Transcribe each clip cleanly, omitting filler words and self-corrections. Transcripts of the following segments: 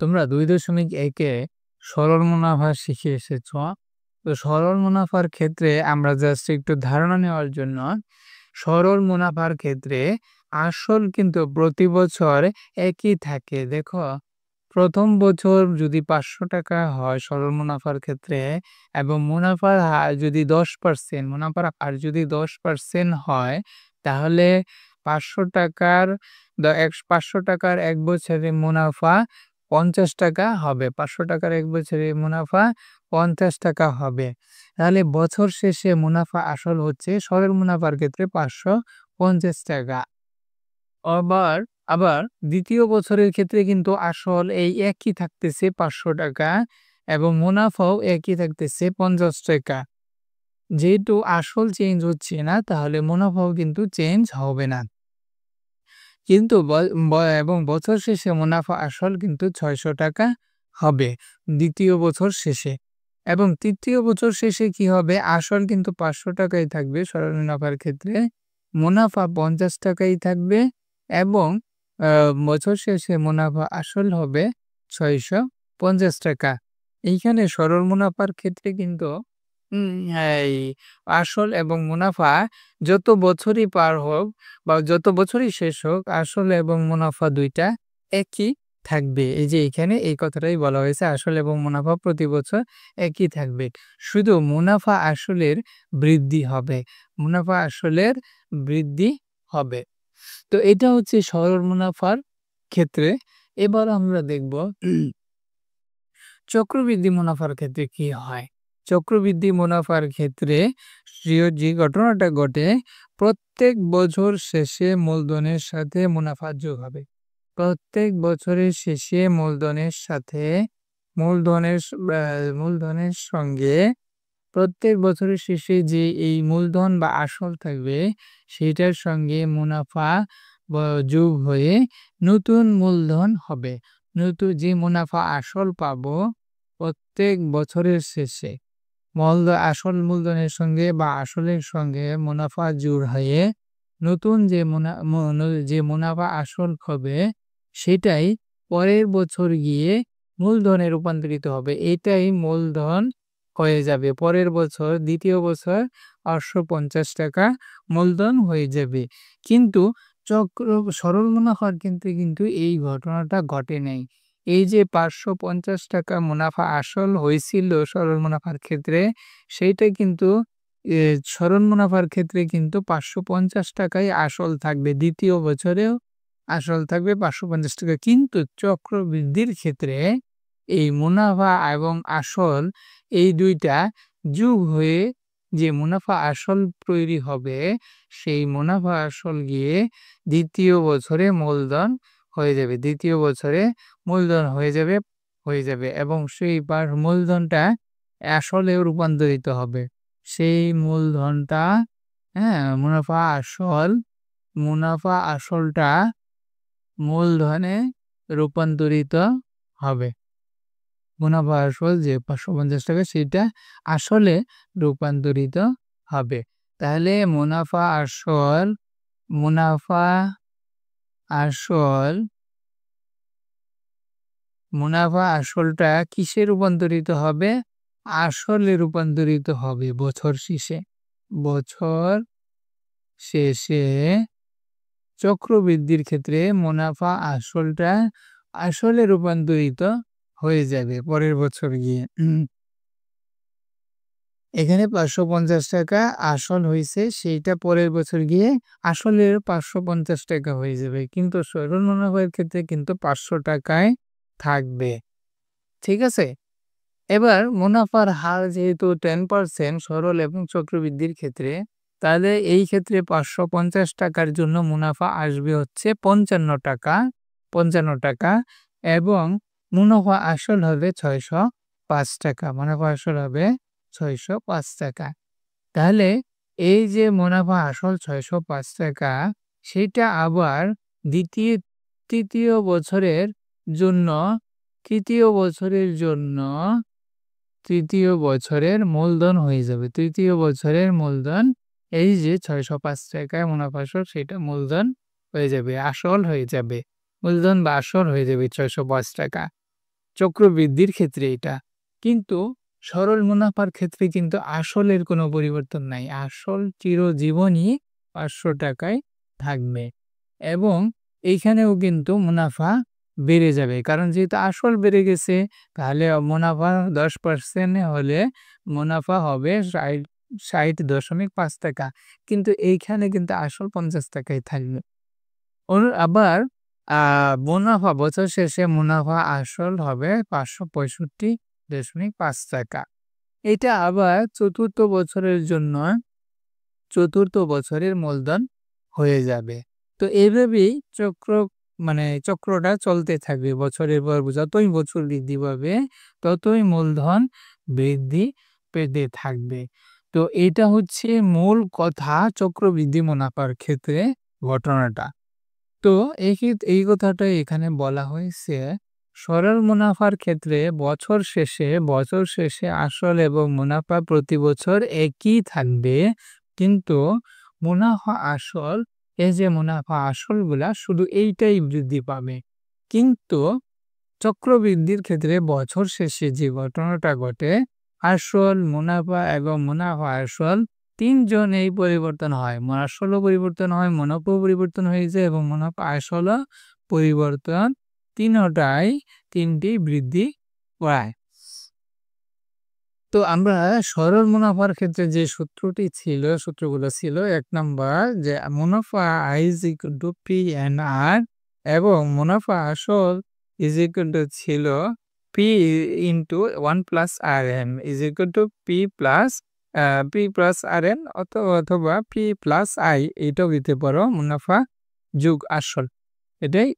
তোমরা ২.১-এ সরল মুনাফা শিখে এসেছ। তো সরল মুনাফার ক্ষেত্রে আমরা জাস্ট একটু ধারণা নেওয়ার জন্য, সরল মুনাফার ক্ষেত্রে আসল কিন্তু প্রতি বছর একই থাকে। দেখো, প্রথম বছর যদি ৳৫০০ হয় সরল মুনাফার ক্ষেত্রে এবং মুনাফার হার যদি ১০%, মুনাফার হার যদি ১০% হয়, তাহলে ৳৫০০ ৳৫০০ ১ বছরে মুনাফা ৳৫০ হবে। ৳৫০০ এক বছরে মুনাফা ৳৫০ হবে। তাহলে বছর শেষে মুনাফা আসল হচ্ছে সরল মুনাফার ক্ষেত্রে ৳৫৫০। আবার আবার দ্বিতীয় বছরের ক্ষেত্রে কিন্তু আসল এই একই থাকতেছে ৳৫০০ এবং মুনাফাও একই থাকতেছে ৳৫০। যেহেতু আসল চেঞ্জ হচ্ছে না, তাহলে মুনাফাও কিন্তু চেঞ্জ হবে না। কিন্তু ব ব এবং বছর শেষে মুনাফা আসল কিন্তু ৳৬০০ হবে দ্বিতীয় বছর শেষে। এবং তৃতীয় বছর শেষে কি হবে? আসল কিন্তু ৳৫০০ থাকবে সরল মুনাফার ক্ষেত্রে, মুনাফা ৳৫০ থাকবে এবং আ বছর শেষে মুনাফা আসল হবে ৳৬৫০। এইখানে সরল মুনাফার ক্ষেত্রে কিন্তু এই আসল এবং মুনাফা যত বছরই পার হোক বা যত বছরই শেষ হোক, আসল এবং মুনাফা ২ টা একই থাকবে। এই যে এখানে এই কথাটাই বলা হয়েছে, আসল এবং মুনাফা প্রতি বছর একই থাকবে। শুধু মুনাফা আসলের বৃদ্ধি হবে। মুনাফা আসলের বৃদ্ধি হবে। তো এটা হচ্ছে সরল মুনাফার ক্ষেত্রে। এবার আমরা দেখব চক্রবৃদ্ধি মুনাফার ক্ষেত্রে কি হয়? চক্রবৃদ্ধি মুনাফার ক্ষেত্রে যে ঘটনাটা ঘটে, প্রত্যেক বছর শেষে মূলধনের সাথে মুনাফা যোগ হবে। প্রত্যেক বছরের শেষে মূলধনের সাথে মূলধনের সঙ্গে প্রত্যেক বছরের শেষে যে এই মূলধন বা আসল থাকবে, সেটার সঙ্গে মুনাফা যোগ হয়ে নতুন মূলধন হবে। যে মুনাফা আসল পাবো প্রত্যেক বছরের শেষে আসল মূলধনের সঙ্গে বা আসলের সঙ্গে মুনাফা যোগ হয়ে নতুন যে মুনাফা আসল হবে, সেটাই পরের বছর গিয়ে মূলধনে রূপান্তরিত হবে। এটাই মূলধন হয়ে যাবে। পরের বছর দ্বিতীয় বছর ৳৮৫০ মূলধন হয়ে যাবে। কিন্তু সরল মুনাফার ক্ষেত্রে কিন্তু এই ঘটনাটা ঘটে নাই। এই যে ৳৫৫০ মুনাফা আসল হয়েছিল সরল মুনাফার ক্ষেত্রে, সেইটা কিন্তু সরল মুনাফার ক্ষেত্রে কিন্তু ৳৫৫০ আসল থাকবে। দ্বিতীয় বছরেও আসল থাকবে ৳৫৫০। কিন্তু চক্রবৃদ্ধির ক্ষেত্রে এই মুনাফা এবং আসল এই ২ টা যোগ হয়ে যে মুনাফা আসল তৈরি হবে, সেই মুনাফা আসল গিয়ে দ্বিতীয় বছরে মূলধন হয়ে যাবে। দ্বিতীয় বছরে মূলধন হয়ে যাবে এবং সেই মূলধনটা আসলেও রূপান্তরিত হবে। সেই মূলধনটা, হ্যাঁ, মুনাফা আসলটা মূলধনে রূপান্তরিত হবে। মুনাফা আসল যে ৳৫৫০ সেটা আসলে রূপান্তরিত হবে। তাহলে মুনাফা আসলটা কিসে রূপান্তরিত হবে? আসলে রূপান্তরিত হবে বছর শেষে। বছর শেষে চক্রবৃদ্ধির ক্ষেত্রে মুনাফা আসলটা আসলে রূপান্তরিত হয়ে যাবে পরের বছর গিয়ে। এখানে ৳৫৫০ আসল হইছে, সেইটা পরের বছর গিয়ে আসলের ৳৫৫০ হয়ে যাবে। কিন্তু সরল মুনাফার ক্ষেত্রে কিন্তু ৳৫০০ থাকবে। ঠিক আছে? এবার মুনাফার হার যেহেতু 10% সরল এবং চক্রবৃদ্ধির ক্ষেত্রে, তাহলে এই ক্ষেত্রে ৳৫৫০ জন্য মুনাফা আসবে হচ্ছে ৳৫৫ এবং মুনাফা আসল হবে ৳৬০৫। মুনাফা আসল হবে ৳৬০৫। তাহলে এই যে মুনাফা আসল ৳৬০৫, সেটা আবার তৃতীয় বছরের জন্য তৃতীয় বছরের মূলধন হয়ে যাবে। তৃতীয় বছরের মূলধন এই যে ৳৬০৫ মুনাফা আসল, সেটা মূলধন হয়ে যাবে, আসল হয়ে যাবে। মূলধন বা আসল হয়ে যাবে ৳৬০৫। চক্রবৃদ্ধির ক্ষেত্রে এটা। কিন্তু সরল মুনাফার ক্ষেত্রে কিন্তু আসলের কোনো পরিবর্তন নাই। আসল চিরজীবনই ৳৫০০ থাকবে এবং এইখানেও কিন্তু মুনাফা বেড়ে যাবে। কারণ যেহেতু আসল বেড়ে গেছে তাহলে মুনাফা 10% হলে মুনাফা হবে ৳৬০.৫ কিন্তু এইখানে কিন্তু আসল ৳৫০ ই থাকবে। আবার মুনাফা বছর শেষে মুনাফা আসল হবে ৳৫৬৫.৫। এটা আবার চতুর্থ বছরের মূলধন হয়ে যাবে। তো এভাবেই চক্রটা চলতে থাকবে। বছরের পর যতই বছর বৃদ্ধি পাবে ততই মূলধন বৃদ্ধি পেতে থাকবে। তো এটা হচ্ছে মূল কথা চক্রবৃদ্ধি মুনাফার ক্ষেত্রে ঘটনাটা। তো এই কথাটাই এখানে বলা হয়েছে সরল মুনাফার ক্ষেত্রে বছর শেষে আসল এবং মুনাফা প্রতি বছর একই থাকবে, কিন্তু মুনাফা আসলগুলা শুধু এইটাই বৃদ্ধি পাবে। কিন্তু চক্রবৃদ্ধির ক্ষেত্রে বছর শেষে যে ঘটনাটা ঘটে আসল মুনাফা এবং মুনাফা আসল তিনজনেই পরিবর্তন হয়। আসলও পরিবর্তন হয়, মুনাফাও পরিবর্তন হয়ে যায় এবং মুনাফা আসলও পরিবর্তন তিনটি বৃদ্ধি পায়। তো আমরা সরল মুনাফার ক্ষেত্রে যে সূত্রগুলো ছিল ১ নাম্বার যে মুনাফা I = P/R এবং মুনাফা আসল ছিল P × 1 + Rm P+Rn অথবা P+I এটাও দিতে পারো মুনাফা যোগ আসল। এটাই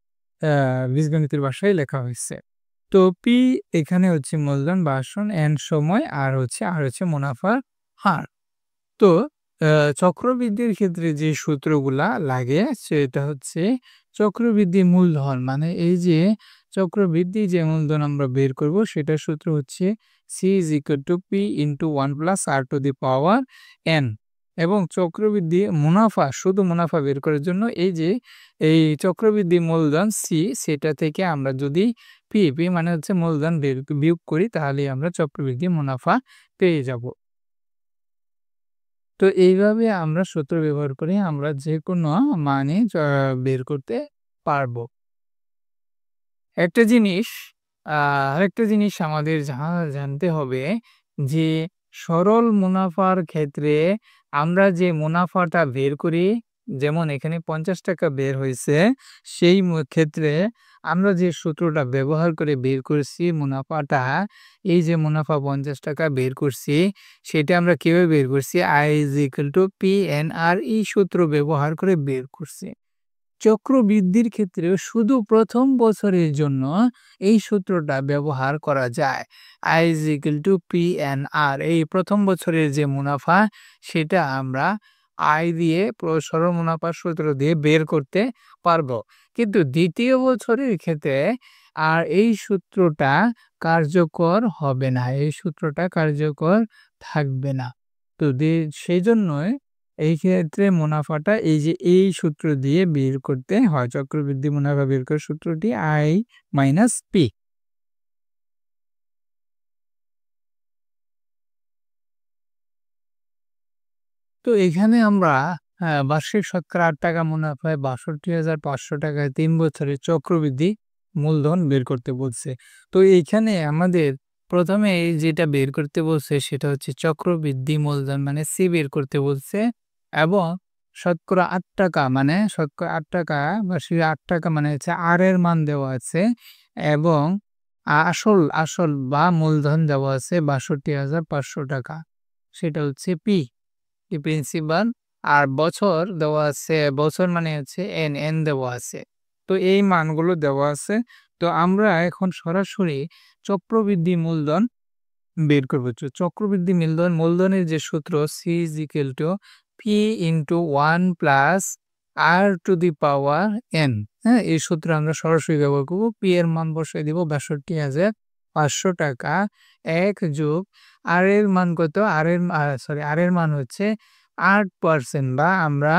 বীজগণিতের ভাষায় লেখা হয়েছে। তো P এখানে হচ্ছে মূলধন বা আসল, N সময়, আর হচ্ছে মুনাফার হার। তো চক্রবৃদ্ধির ক্ষেত্রে যে সূত্রগুলা লাগে সেটা হচ্ছে চক্রবৃদ্ধি মূলধন মানে এই যে চক্রবৃদ্ধি যে মূলধন আমরা বের করব সেটার সূত্র হচ্ছে C = P × 1 + R⁴ এবং চক্রবৃদ্ধি শুধু মুনাফা বের করার জন্য এই চক্রবৃদ্ধি মূলধন C সেটা থেকে আমরা যদি P মানে হচ্ছে মূলধন বিয়োগ করি তাহলে আমরা চক্রবৃদ্ধি মুনাফা পেয়ে যাব। তো এইভাবে আমরা সূত্র ব্যবহার করে আমরা যেকোনো মানে বের করতে পারবো। আরেকটা জিনিস আমাদের জানতে হবে যে সরল মুনাফার ক্ষেত্রে আমরা যে মুনাফাটা বের করি, যেমন এখানে ৳৫০ বের হয়েছে, সেই ক্ষেত্রে আমরা যে সূত্রটা ব্যবহার করে বের করছি মুনাফাটা, এই যে মুনাফা ৳৫০ বের করছি সেটা আমরা কিভাবে বের করছি I = P/R এই সূত্র ব্যবহার করে বের করছি। চক্রবৃদ্ধির ক্ষেত্রে শুধু প্রথম বছরের জন্য এই সূত্রটা ব্যবহার করা যায়। I = P/R এই প্রথম বছরের যে মুনাফা সেটা আমরা আয় দিয়ে সরল মুনাফার সূত্র দিয়ে বের করতে পারবো। কিন্তু দ্বিতীয় বছরের ক্ষেত্রে আর এই সূত্রটা কার্যকর হবে না, এই সূত্রটা কার্যকর থাকবে না। তো সেই জন্যই এই ক্ষেত্রে মুনাফাটা এই সূত্র দিয়ে বের করতে হয়। চক্রবৃদ্ধি মুনাফা বের করার সূত্রটি I - P। তো এখানে আমরা বার্ষিক শতকরা ৳৮ মুনাফায় ৳৬২,৫০০ ৩ বছরের চক্রবৃদ্ধি মূলধন বের করতে বলছে। তো এইখানে আমাদের প্রথমে যেটা বের করতে বলছে সেটা হচ্ছে চক্রবৃদ্ধি মূলধন মানে C বের করতে বলছে এবং শতকরা ৳৮ মানে শতকরা ৳৮ বার্ষিক ৳৮ মানে হচ্ছে R এর মান দেওয়া আছে এবং আসল বা মূলধন দেওয়া আছে ৳৬২,৫০০ সেটা হচ্ছে P প্রিন্সিপাল, আর বছর দেওয়া আছে, বছর মানে হচ্ছে N দেওয়া আছে। তো এই মানগুলো দেওয়া আছে। তো আমরা এখন সরাসরি চক্রবৃদ্ধি মূলধন বের করব। চক্রবৃদ্ধি মূলধনের যে সূত্র C = P × 1 + R⁴ হ্যাঁ, এই সূত্র আমরা সরাসরি ব্যবহার করব। P এর মান বসাই দিব ৳৬২,৫০০, ১ যোগ R এর মান কত? R এর মান হচ্ছে ৮% বা আমরা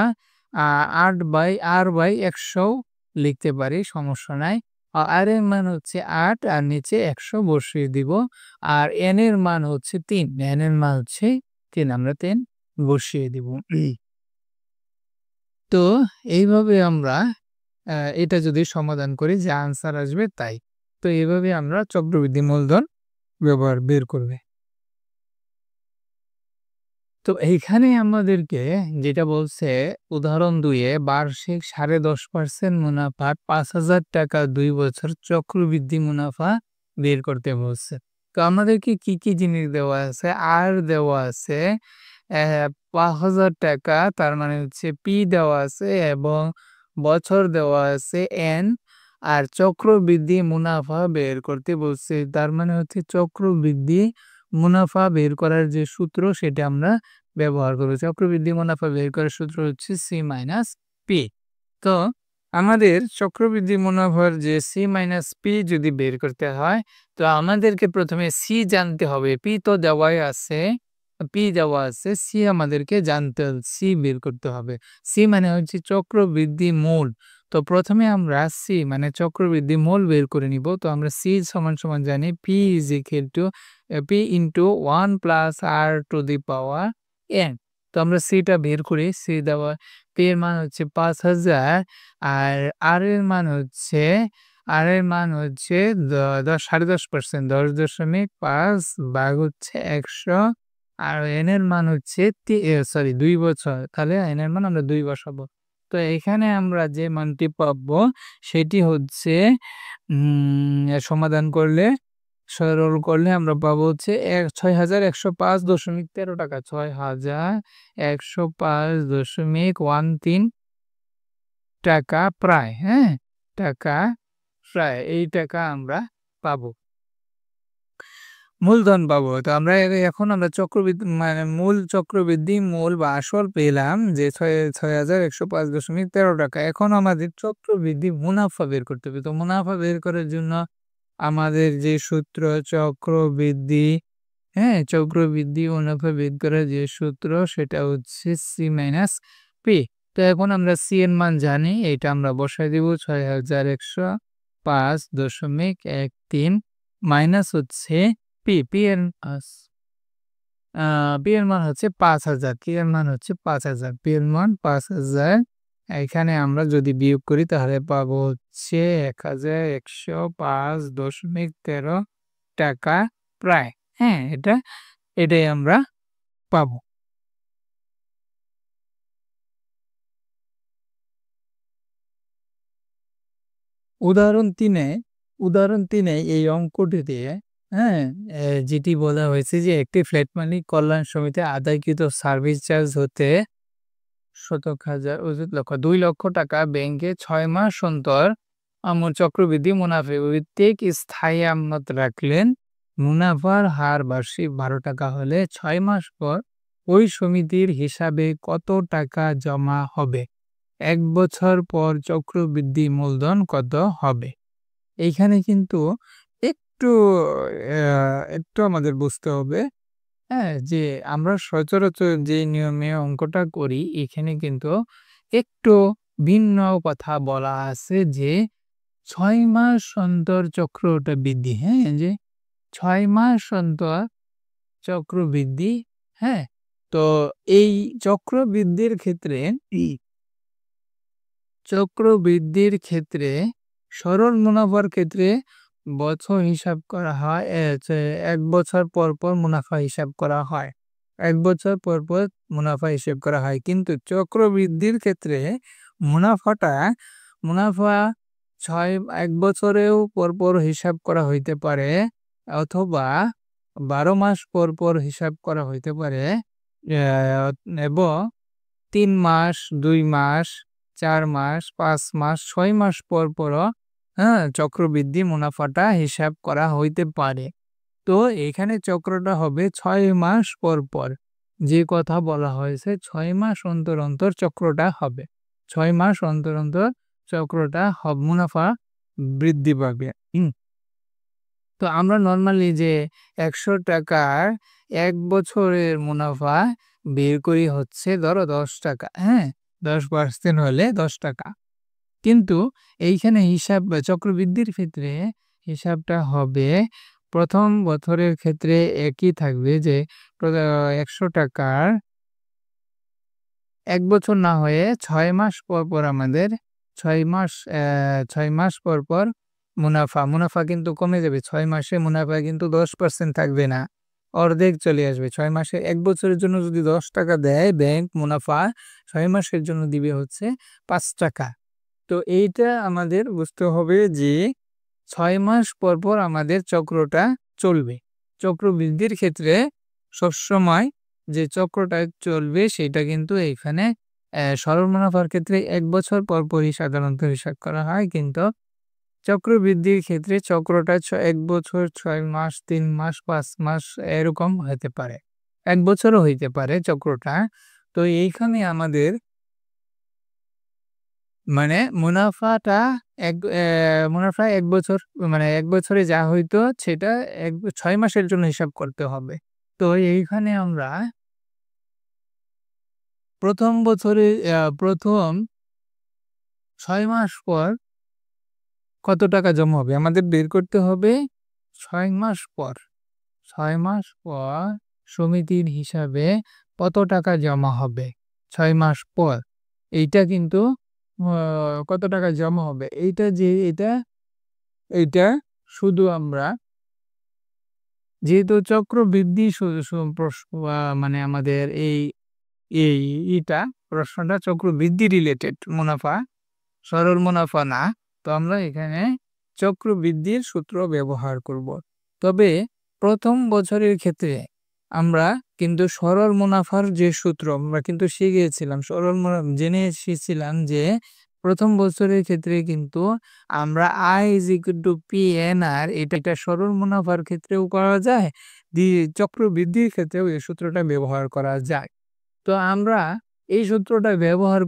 8/100 লিখতে পারি, সমস্যা নাই। আর এর মান হচ্ছে ৮ আর নিচে ১০০ বসিয়ে দিব। আর n এর মান হচ্ছে ৩, n এর মান হচ্ছে ৩, আমরা ৩ বসিয়ে দিব। তো এইভাবে আমরা এটা যদি সমাধান করি যে আনসার আসবে তাই। তো এভাবে আমরা চক্রবৃদ্ধি মূলধন বের করবে। তো এইখানে আমাদেরকে যেটা বলছে উদাহরণ ২ এ বার্ষিক ১০.৫% মুনাফার ৳৫,০০০ ২ বছর চক্রবৃদ্ধি মুনাফা বের করতে বলছে। তো আমাদেরকে কি জিনিস দেওয়া আছে? আর দেওয়া আছে ৳৫,০০০, তার মানে হচ্ছে পি দেওয়া আছে এবং বছর দেওয়া আছে এন, আর চক্রবৃদ্ধি মুনাফা বের করতে বলছে। তার মানে হচ্ছে চক্রবৃদ্ধি মুনাফা বের করার যে সূত্র সেটা আমরা ব্যবহার করব। চক্রবৃদ্ধি মুনাফা বের করার সূত্র হচ্ছে সি মাইনাস পি। তো আমাদের চক্রবৃদ্ধি মুনাফার যে সি মাইনাস পি যদি বের করতে হয়, তো আমাদেরকে প্রথমে সি জানতে হবে। পি তো দেওয়াই আছে, সি আমাদেরকে সি বের করতে হবে। সি মানে হচ্ছে চক্রবৃদ্ধি মূল। তো প্রথমে আমরা সি মানে চক্রবৃদ্ধি মূল বের করে নিব। তো আমরা সি সমান জানি P is equal to P into 1 plus R to the power N. তো আমরা সিটা বের করি। সি দেওয়া পি এর মান হচ্ছে ৫,০০০ আর আর এর মান হচ্ছে ১০.৫%, ১০.৫ ভাগ হচ্ছে ১০০, আর এন এর মান হচ্ছে ২ বছর। তাহলে এন এর মান আমরা ২ বসাবো। তো এখানে আমরা যে মানটি পাবো সেটি হচ্ছে সমাধান করলে, সরল করলে আমরা পাবো হচ্ছে ৬,১০৫.১৩ টাকা। ৬,১০৫.13 টাকা প্রায়, হ্যাঁ? টাকা প্রায় এই টাকা আমরা পাবো। মূলধন পাবো। তো এখন আমরা চক্রবৃদ্ধি মানে মূল বা আসল পেলাম যে ৬,১০৫.১৩ টাকা। এখন আমাদের চক্রবৃদ্ধি মুনাফা বের করতে হবে। তো মুনাফা বের করার জন্য আমাদের যে সূত্র চক্রবৃদ্ধি মুনাফা বের করার যে সূত্র সেটা হচ্ছে সি মাইনাস পি। তো এখন আমরা সি এর মান জানি, এটা আমরা বসাই দিব ৬,১০৫.13 মাইনাস হচ্ছে পি এর মান হচ্ছে ৫,০০০, পি এর মান ৫,০০০। এখানে আমরা যদি বিয়োগ করি তাহলে পাবো হচ্ছে ১,১০৫.13 টাকা প্রায়, হ্যাঁ? এটাই আমরা পাবো। উদাহরণ ৩ এ এই অঙ্কটিতে, হ্যাঁ, যেটি বলা হয়েছে যে একটি ফ্ল্যাট মালিক কল্যাণ সমিতি আদায়কৃত সার্ভিস চার্জ হতে লক্ষ ২ লক্ষ টাকা ব্যাংকে ৬ মাস অন্তর চক্রবৃদ্ধি মুনাফা ভিত্তিক স্থায়ী আমানত রাখলেন। মুনাফার হার বার্ষিক ১২ টাকা হলে ৬ মাস পর ওই সমিতির হিসাবে কত টাকা জমা হবে? ১ বছর পর চক্রবৃদ্ধি মূলধন কত হবে? এইখানে কিন্তু একটু আমাদের বুঝতে হবে, হ্যাঁ, যে আমরা সচরাচর যে নিয়মে অঙ্কটা করি এখানে কিন্তু একটু ভিন্ন কথা বলা আছে যে ৬ মাস অন্তর চক্রবৃদ্ধি, হ্যাঁ, যে ৬ মাস অন্তর চক্রবৃদ্ধি, হ্যাঁ? তো এই চক্রবৃদ্ধির ক্ষেত্রে সরল মুনাফার ক্ষেত্রে বছর হিসাব করা হয়, ১ বছর পর মুনাফা হিসাব করা হয়। ১ বছর পর মুনাফা হিসাব করা হয়। কিন্তু চক্রবৃদ্ধির ক্ষেত্রে মুনাফা ১ বছরেও পর হিসাব করা হইতে পারে অথবা ১২ মাস পর হিসাব করা হইতে পারে, এবং ৩ মাস, ২ মাস, ৪ মাস, ৫ মাস, ৬ মাস পরও, হ্যাঁ, চক্রবৃদ্ধি মুনাফাটা হিসাব করা হইতে পারে। তো এখানে চক্রটা হবে ৬ মাস পর। যে কথা বলা হয়েছে ৬ মাস অন্তর চক্রটা হবে। ৬ মাস অন্তর চক্রটা মুনাফা বৃদ্ধি পাবে। তো আমরা নরমালি যে ১০০ টাকার ১ বছরের মুনাফা বের করি হচ্ছে ধরো ১০ টাকা, হ্যাঁ? ১০% হলে ১০ টাকা। কিন্তু এইখানে হিসাব চক্রবৃদ্ধির ক্ষেত্রে হিসাবটা হবে প্রথম বছরের ক্ষেত্রে একই থাকবে যে ৳১০০ ১ বছর না হয়ে ৬ মাস পর আমাদের ৬ মাস ৬ মাস পর মুনাফা কিন্তু কমে যাবে। ৬ মাসে মুনাফা কিন্তু 10% থাকবে না। অর্ধেক চলে আসবে। ৬ মাসে ১ বছরের জন্য যদি ৳১০ দেয় ব্যাংক মুনাফা, ৬ মাসের জন্য দিবে হচ্ছে ৳৫। তো এইটা আমাদের বুঝতে হবে যে ৬ মাস পর আমাদের চক্রটা চলবে। চক্রবৃদ্ধির ক্ষেত্রে সবসময় যে চক্রটা চলবে সেটা কিন্তু এইখানে সরল মুনাফার ক্ষেত্রে ১ বছর পরই সাধারণত হিসাব করা হয়। কিন্তু চক্রবৃদ্ধির ক্ষেত্রে চক্রটা ১ বছর, ৬ মাস, ৩ মাস, ৫ মাস এরকম হতে পারে। ১ বছরও হইতে পারে চক্রটা। তো এইখানে আমাদের মানে মুনাফা ১ বছর, মানে ১ বছরে যা হইতো সেটা ৬ মাসের জন্য হিসাব করতে হবে। তো এইখানে আমরা প্রথম বছরে ৬ মাস পর কত টাকা জমা হবে? আমাদের বের করতে হবে ৬ মাস পর। ৬ মাস পর সমিতির হিসাবে কত টাকা জমা হবে ৬ মাস পর। এইটা কিন্তু কত টাকা জমা হবে? এইটা শুধু আমরা যেহেতু চক্রবৃদ্ধি সু সু প্রস আ মানে আমাদের এই এই ইটা প্রশ্নটা চক্রবৃদ্ধি রিলেটেড মুনাফা, সরল মুনাফা না। তো আমরা এখানে চক্রবৃদ্ধির সূত্র ব্যবহার করব। তবে প্রথম বছরের ক্ষেত্রে আমরা কিন্তু সরল মুনাফার যে সূত্র আমরা কিন্তু শিখিয়েছিলাম, জেনে এসেছিলাম যে প্রথম বছরের ক্ষেত্রে কিন্তু আমরা I = P/N/R এটা সরল মুনাফার ক্ষেত্রেও করা যায়, চক্রবৃদ্ধির ক্ষেত্রেও এই সূত্রটা ব্যবহার করা যায়। তো আমরা এই সূত্রটা ব্যবহার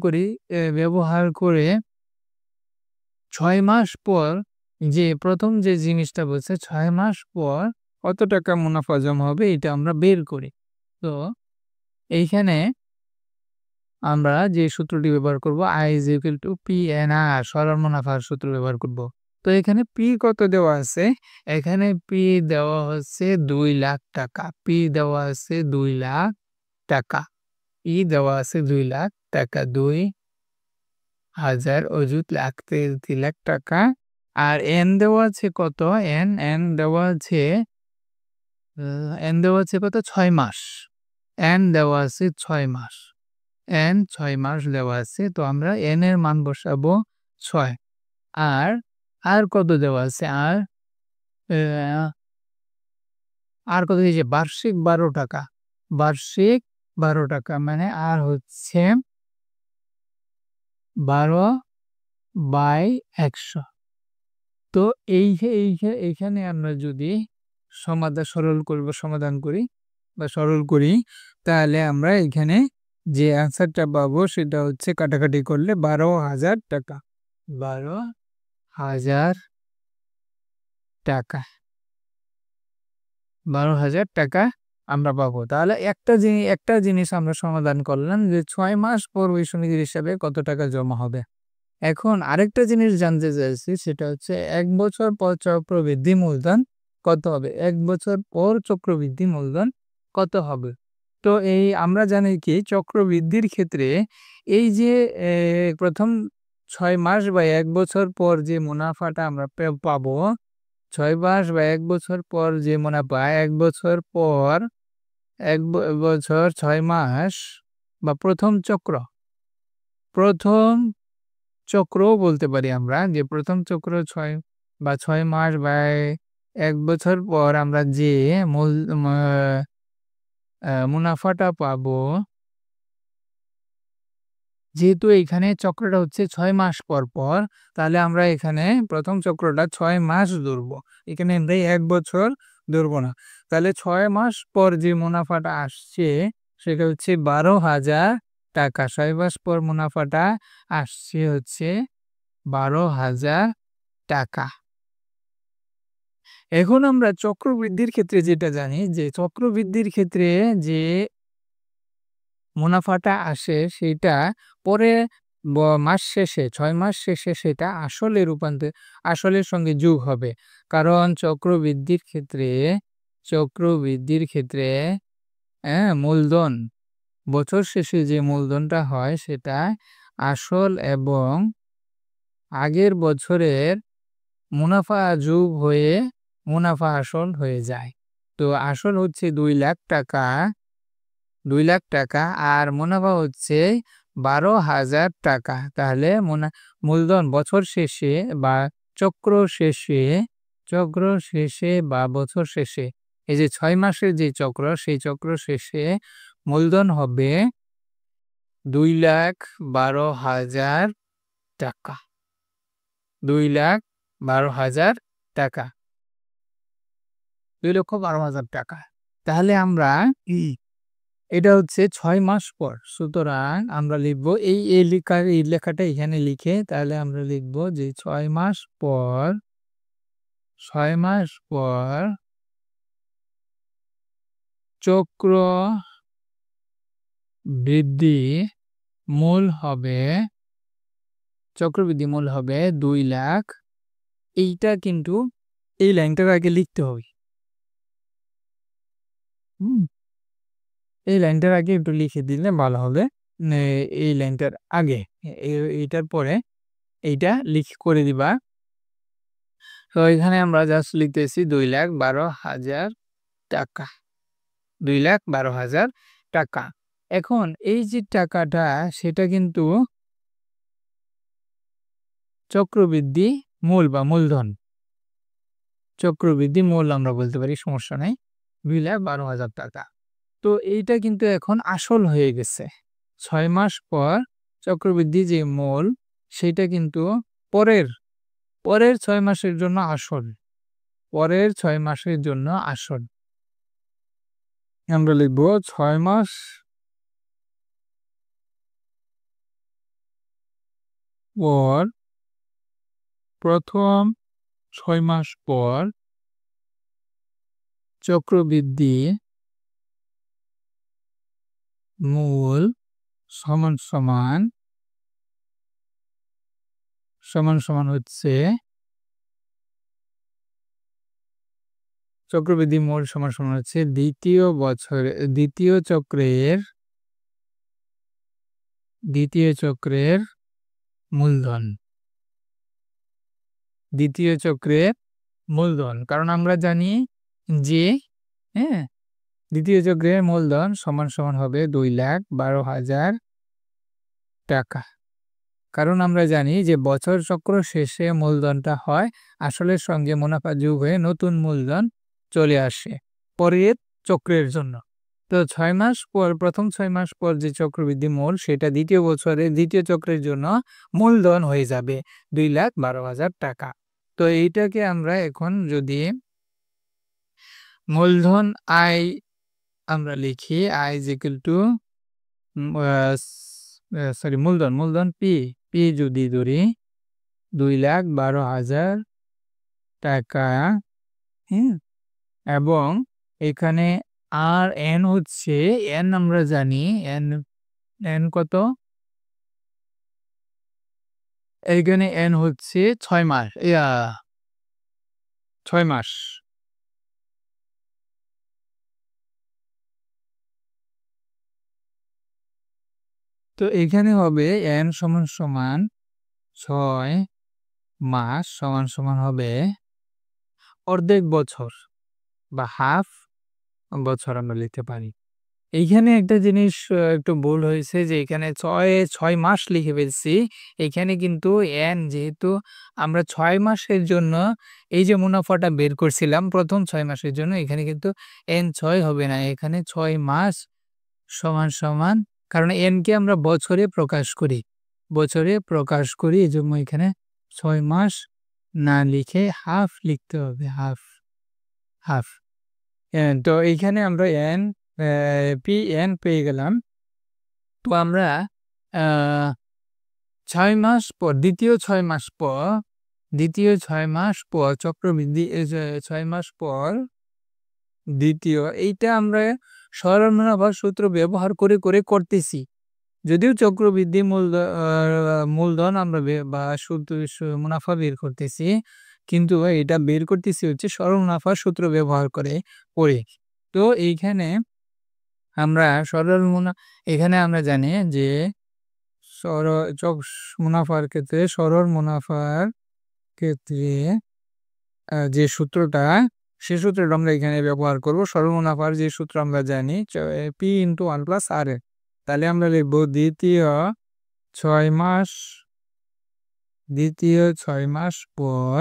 করে ৬ মাস পর যে প্রথম যে জিনিসটা বলছে ৬ মাস পর কত টাকা মুনাফা জমা হবে এটা আমরা বের করি। তো এইখানে আমরা যে সূত্রটি ব্যবহার করব I = P/N/R সরল মুনাফার সূত্র ব্যবহার করব। তো এখানে P কত দেওয়া আছে? এখানে P দেওয়া হচ্ছে ৳২,০০,০০০। P দেওয়া আছে ৳২,০০,০০০। P দেওয়া আছে ৳২,০০,০০০। ২,০০০ অযুত লাখ ৳৩,০০,০০০। আর N দেওয়া আছে কত? N দেওয়া আছে কত? ৬ মাস। N দেওয়া আছে ৬ মাস। ৬ মাস দেওয়া আছে। তো আমরা N এর মান বসাবো ৬। আর কত দেওয়া আছে? কত দিয়েছে? বার্ষিক ৳১২। বার্ষিক ৳১২ মানে হচ্ছে ১২/১০০। তো এইখানে আমরা যদি সমাধান করি বা সরল করি, তাহলে আমরা এখানে যে অ্যান্সারটা পাবো সেটা হচ্ছে কাটাকাটি করলে ৳১২,০০০। ৳১২,০০০ ৳১২,০০০ আমরা পাবো। তাহলে একটা জিনিস আমরা সমাধান করলাম যে ৬ মাস পর ওই সমিতির হিসাবে কত টাকা জমা হবে। এখন আরেকটা জিনিস জানতে চাইছি সেটা হচ্ছে ১ বছর পর চক্রবৃদ্ধি মূলধন কত হবে? ১ বছর পর চক্রবৃদ্ধি মূলধন কত হবে? তো আমরা জানি কি চক্রবৃদ্ধির ক্ষেত্রে এই যে প্রথম ৬ মাস বা ১ বছর পর যে মুনাফাটা আমরা পাবো, ৬ মাস বা ১ বছর পর যে মুনাফা ১ বছর পর ১ বছর ৬ মাস বা প্রথম চক্রও বলতে পারি আমরা যে প্রথম চক্র ৬ মাস বা ১ বছর পর আমরা যে মুনাফাটা পাবো, যেহেতু এইখানে চক্রটা হচ্ছে ৬ মাস পর, তাহলে আমরা এখানে প্রথম চক্রটা ৬ মাস ধরবো। এখানে আমরা ১ বছর ধরবো না। তাহলে ৬ মাস পর যে মুনাফাটা আসছে সেটা হচ্ছে ৳১২,০০০। ৬ মাস পর মুনাফাটা আসছে হচ্ছে ৳১২,০০০। এখন আমরা চক্রবৃদ্ধির ক্ষেত্রে যেটা জানি যে চক্রবৃদ্ধির ক্ষেত্রে যে মুনাফাটা আসে সেইটা পরে মাস শেষে ৬ মাস শেষে সেটা আসলের সঙ্গে যোগ হবে। কারণ চক্রবৃদ্ধির ক্ষেত্রে মূলধন বছর শেষে যে মূলধনটা হয় সেটা আসল এবং আগের বছরের মুনাফা যোগ হয়ে মুনাফা আসল হয়ে যায়। তো আসল হচ্ছে ২,০০,০০০ টাকা আর মুনাফা হচ্ছে ১২,০০০ টাকা। তাহলে মূলধন বছর শেষে বা চক্র শেষে বা বছর শেষে এই যে ৬ মাসের যে চক্র সেই চক্র শেষে মূলধন হবে ২,১২,০০০ টাকা। ২,১২,০০০ টাকা। ২,১২,০০০ টাকা। তাহলে আমরা এটা হচ্ছে ৬ মাস পর। সুতরাং আমরা লিখব এই লেখাটা এখানে লিখে তাহলে আমরা লিখব যে ৬ মাস পর চক্র বৃদ্ধি মূল হবে ২,০০,০০০। এইটা কিন্তু এই লাইনটার আগে লিখতে হবে। এই লাইনটার আগে একটু লিখে দিলে ভালো হবে। এই লাইনটার আগে এইটার পরে এইটা করে দিবা। তো এখানে আমরা জাস্ট লিখতেছি ২,১২,০০০ টাকা। ২,১২,০০০ টাকা। এখন এই যে টাকাটা সেটা কিন্তু চক্রবৃদ্ধি মূল বা মূলধন। চক্রবৃদ্ধি মূল আমরা বলতে পারি, সমস্যা নাই। ২,১২,০০০ টাকা। তো এইটা কিন্তু এখন আসল হয়ে গেছে। ৬ মাস পর চক্রবৃদ্ধি যে মূল সেটা কিন্তু পরের ৬ মাসের জন্য আসল। পরের ৬ মাসের জন্য আসল। আমরা লিখব ৬ মাস পর প্রথম ৬ মাস পর চক্রবৃদ্ধি মূল সমান হচ্ছে চক্রবৃদ্ধি মূল সমান হচ্ছে দ্বিতীয় চক্রের মূলধন। দ্বিতীয় চক্রের মূলধন, কারণ আমরা জানি যে দ্বিতীয় চক্রের মূলধন সমান হবে ২,১২,০০০ টাকা। কারণ আমরা জানি যে বছর চক্র শেষে মূলধনটা হয় আসলের সঙ্গে মুনাফা যোগ হয়ে নতুন মূলধন চলে আসে পরের চক্রের জন্য। তো ৬ মাস পর প্রথম ৬ মাস পর যে চক্রবৃদ্ধি মূল সেটা দ্বিতীয় চক্রের জন্য মূলধন হয়ে যাবে ২,১২,০০০ টাকা। তো এইটাকে আমরা এখন যদি মূলধন আয় আমরা লিখি মূলধন পি যদি ধরি ২,১২,০০০ টাকা, এবং এখানে আর এন হচ্ছে আমরা জানি এন কত, এইখানে এন হচ্ছে ৬ মাস ৬ মাস। তো এখানে হবে এন সমান ৬ মাস সমান হবে অর্ধেক বছর বা হাফ বছর আমরা লিখতে পারি। এইখানে একটা জিনিস একটু ভুল হয়েছে যে এখানে ৬ মাস লিখে ফেলছি। এখানে কিন্তু যেহেতু আমরা ৬ মাসের জন্য এই যে মুনাফাটা বের করছিলাম প্রথম ৬ মাসের জন্য, এখানে কিন্তু ৬ হবে না। এখানে ৬ মাস সমান কারণ কে আমরা বছরে প্রকাশ করি এজন্য এখানে ৬ মাস না লিখে হাফ লিখতে হবে। হাফ। তো এইখানে আমরা পেয়ে গেলাম। তো আমরা ৬ মাস পর দ্বিতীয় ৬ মাস পর চক্রবৃদ্ধি ৬ মাস পর এইটা আমরা সরল মুনাফার সূত্র ব্যবহার করে করতেছি যদিও চক্রবৃদ্ধি মূলধন আমরা বা শুধু মুনাফা বের করতেছি, কিন্তু এটা বের করতেছি হচ্ছে সরল মুনাফার সূত্র ব্যবহার করে। তো এইখানে আমরা এখানে আমরা জানি যে সর চক মুনাফার ক্ষেত্রে সরল মুনাফার ক্ষেত্রে যে সূত্রটা, সে সূত্রটা আমরা এখানে ব্যবহার করব। সরল মুনাফার যে সূত্র আমরা জানি P × 1 + RN। তাহলে আমরা লিখব দ্বিতীয় 6 মাস পর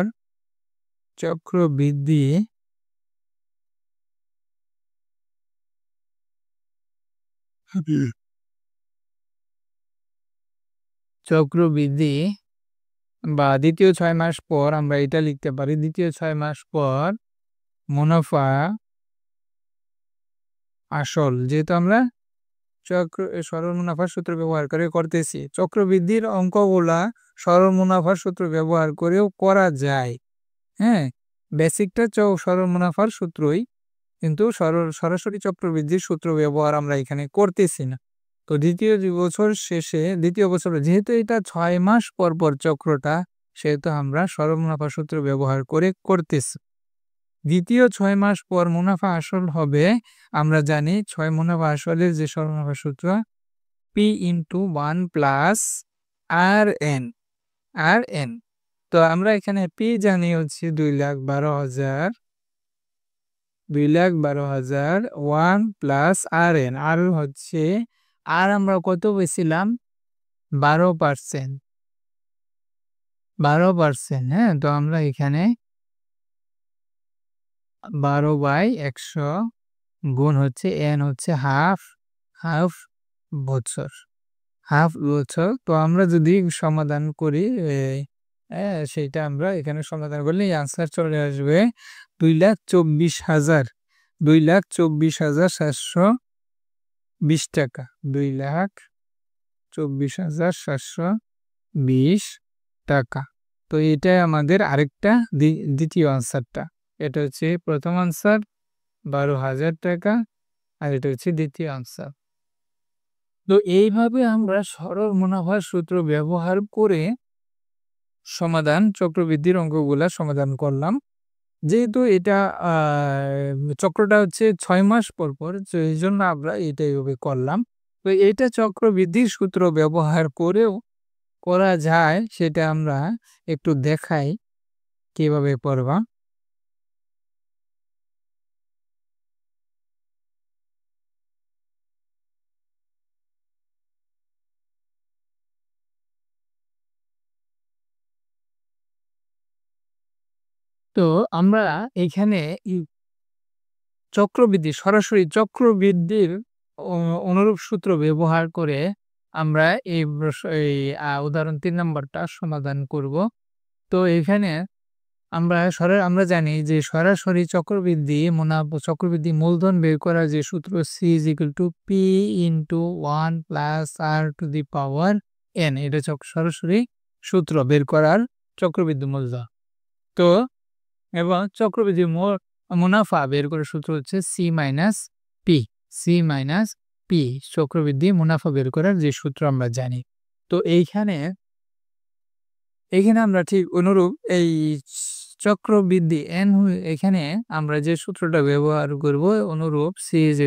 চক্রবৃদ্ধি বা দ্বিতীয় 6 মাস পর আমরা এটা লিখতে পারি, দ্বিতীয় 6 মাস পর মুনাফা আসল, যেহেতু আমরা সরল মুনাফার সূত্র ব্যবহার করে করতেছি। চক্রবৃদ্ধির অঙ্কগুলা সরল মুনাফার সূত্র ব্যবহার করেও করা যায়। হ্যাঁ, বেসিকটা সরল মুনাফার সূত্রই, কিন্তু সরাসরি চক্রবৃদ্ধির সূত্র ব্যবহার আমরা এখানে করতেছি না। তো দ্বিতীয় বছর যেহেতু এটা 6 মাস পর পর চক্রটা, সেহেতু আমরা সরল মুনাফা সূত্র ব্যবহার করে করতেছি। দ্বিতীয় 6 মাস পর মুনাফা আসল হবে, আমরা জানি মুনাফা আসলের যে সরল মুনাফা সূত্র P × 1 + RN। তো আমরা এখানে P জানি হচ্ছে 2,12,000, 1 + RN। আর হচ্ছে আমরা কত পেয়েছিলাম? 12%। হ্যাঁ, তো আমরা এখানে 12/100 গুণ হচ্ছে n হচ্ছে হাফ বছর। তো আমরা যদি সমাধান করি, সেইটা আমরা এখানে সমাধান করলে আনসার চলে আসবে 2,24,000, 2,24,720 টাকা। 2,24,720 টাকা। তো এটাই আমাদের আরেকটা দ্বিতীয় আনসারটা। এটা হচ্ছে প্রথম আনসার 12,000 টাকা, আর এটা হচ্ছে দ্বিতীয় আনসার। তো এইভাবে আমরা সরল মুনাফার সূত্র ব্যবহার করে চক্রবৃদ্ধির অঙ্কগুলা সমাধান করলাম। যেহেতু এটা চক্রটা হচ্ছে 6 মাস পর পর, তো এই জন্য আমরা এটা এইভাবে করলাম। তো এটা চক্রবৃদ্ধির সূত্র ব্যবহার করেও করা যায়, সেটা আমরা একটু দেখাই কিভাবে করবা। তো আমরা এখানে সরাসরি চক্রবৃদ্ধির অনুরূপ সূত্র ব্যবহার করে আমরা এই উদাহরণ 3 নম্বরটা সমাধান করব। তো এখানে আমরা জানি যে সরাসরি চক্রবৃদ্ধি মূলধন বের করার যে সূত্র C = P × 1 + R⁴ এটা সরাসরি সূত্র বের করার চক্রবৃদ্ধি মূলধন। তো এবং চক্রবৃদ্ধি মুনাফা বের করার সূত্র হচ্ছে C - P। চক্রবৃদ্ধি মুনাফা বের করার যে সূত্র আমরা জানি। তো এইখানে আমরা ঠিক অনুরূপ এই চক্রবৃদ্ধি এখানে আমরা যে সূত্রটা ব্যবহার করব অনুরূপ C =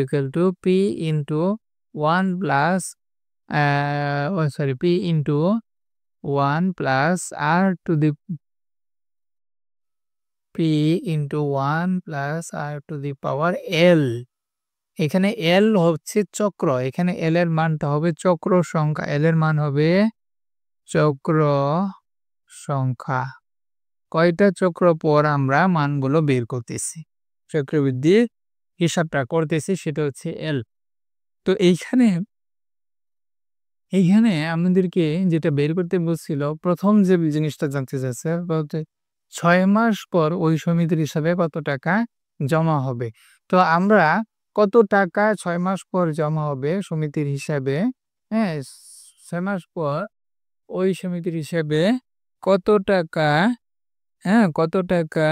P × 1 + R⁴ এখানে L হচ্ছে চক্র, এখানে L এর মানটা হবে চক্র সংখ্যা, L এর মান হবে চক্র সংখ্যা। কয়টা চক্র পর আমরা মানগুলো বের করতেছি, চক্রবৃদ্ধির হিসাবটা করতেছি, সেটা হচ্ছে L। তো এইখানে আমাদেরকে যেটা বের করতে বলছিল, প্রথম যে জিনিসটা জানতে চাচ্ছে বলতে 6 মাস পর ওই সমিতির হিসাবে কত টাকা জমা হবে। তো আমরা কত টাকা 6 মাস পর জমা হবে সমিতির হিসাবে, হ্যাঁ, 6 মাস পর ওই সমিতির হিসাবে কত টাকা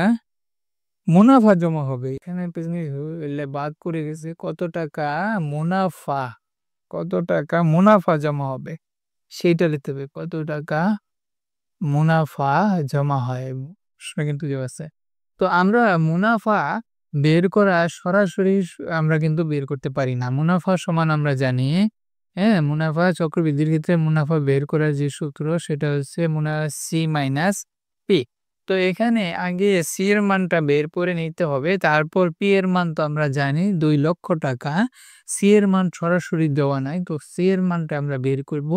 মুনাফা জমা হবে। এখানে বাদ করে গেছে কত টাকা মুনাফা কত টাকা মুনাফা জমা হবে সেইটা লিখতে হবে। কত টাকা মুনাফা জমা হয়। প্রশ্ন কিন্তু দেওয়া আছে। তো আমরা মুনাফা বের করা সরাসরি আমরা কিন্তু বের করতে পারি না। মুনাফা সমান আমরা জানি, হ্যাঁ? মুনাফা চক্রবৃদ্ধির ক্ষেত্রে মুনাফা বের করার যে সূত্র সেটা হচ্ছে সি মাইনাস পি। তো এখানে আগে সি এর মানটা বের করে নিতে হবে। তারপর পি এর মান তো আমরা জানি ২,০০,০০০ টাকা। সি এর মান সরাসরি দেওয়া নাই। তো সি এর মানটা আমরা বের করব।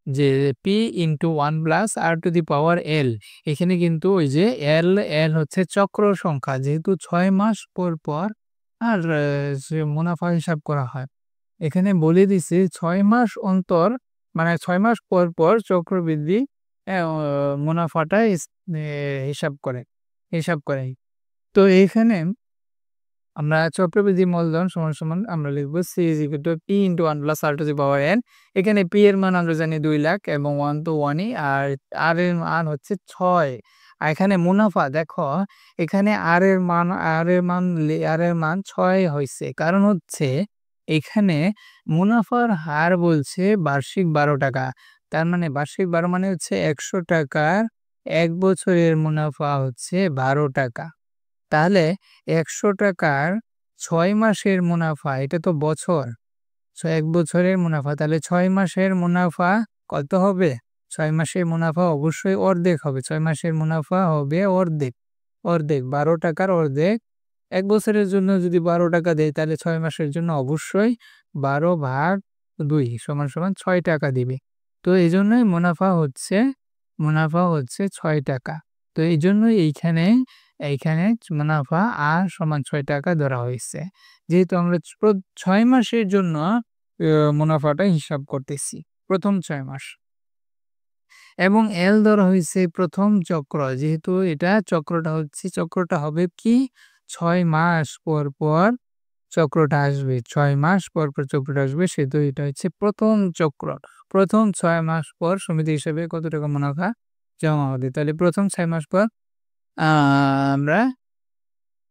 যে p into 1 plus R to the power l. এখানে কিন্তু ওই যে এল হচ্ছে চক্র সংখ্যা। যেহেতু ৬ মাস পর, পর আর যে মুনাফা হিসাব করা হয়। এখানে বলে দিছে ৬ মাস অন্তর মানে ৬ মাস পর, পর চক্রবৃদ্ধি মুনাফাটা হিসাব করে। তো এখানে আমরা চক্রবৃদ্ধি মূলধন সমান আমরা লিখব C is equal to P into 1 plus R to the power N. এখানে পি এর মান আমরা জানি ২,০০,০০০ এবং 1 তো 1ই আর আর এর মান হচ্ছে ৬। আর এখানে মুনাফা দেখো এখানে আর এর মান ৬ হইছে। কারণ হচ্ছে এখানে মুনাফার হার বলছে বার্ষিক ১২ টাকা। তার মানে বার্ষিক ১২ মানে হচ্ছে ১০০ টাকার ১ বছরের মুনাফা হচ্ছে ১২ টাকা। তাহলে ১০০ টাকার ৬ মাসের মুনাফা এটা তো বছর। ১ বছরের মুনাফা তাহলে ৬ মাসের মুনাফা কত হবে? ৬ মাসের মুনাফা অবশ্যই অর্ধেক হবে। ৬ মাসের মুনাফা হবে অর্ধেক। ১২ টাকার অর্ধেক। ১ বছরের জন্য যদি ১২ টাকা দেই তাহলে ৬ মাসের জন্য অবশ্যই ১২/২ = ৬ টাকা দিবে। তো এইজন্যই মুনাফা হচ্ছে ৬ টাকা। তো এইজন্যই এইখানে মুনাফা সমান ৬ টাকা ধরা হয়েছে। যেহেতু আমরা ৬ মাসের জন্য মুনাফাটা হিসাব করতেছি। প্রথম ৬ মাস। এবং এল ধরা হয়েছে প্রথম চক্র। যেহেতু এটা চক্রটা হবে কি ৬ মাস পর, পর চক্রটা আসবে। ৬ মাস পর, পর চক্রটা আসবে সেহেতু এটা হচ্ছে প্রথম চক্র। প্রথম ৬ মাস পর সমিতি হিসেবে কত টাকা মুনাফা জমা হবে। তাহলে প্রথম ৬ মাস পর আমরা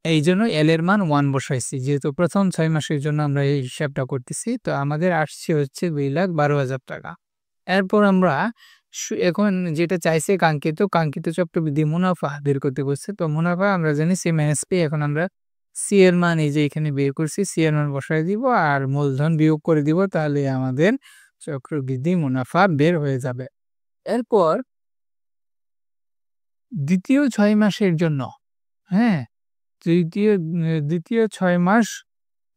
এইজন্য এল এর মান 1 বসাইছি। যেহেতু প্রথম ৬ মাসের জন্য আমরা এই হিসাবটা করতেছি। তো আমাদের আসছে হচ্ছে ২,১২,০০০ টাকা। এরপর আমরা এখন যেটা চাইছে কাঙ্ক্ষিত চক্রবৃদ্ধি মুনাফা বের করতে বলছে। তো মুনাফা আমরা জানি সি মাইনাস পি। এখন আমরা সি এর মান এই যে এখানে বের করছি। সি এর মান বসায় দিব আর মূলধন বিয়োগ করে দিব। তাহলে আমাদের চক্রবৃদ্ধি মুনাফা বের হয়ে যাবে। এরপর দ্বিতীয় ৬ মাসের জন্য, হ্যাঁ? দ্বিতীয় ৬ মাস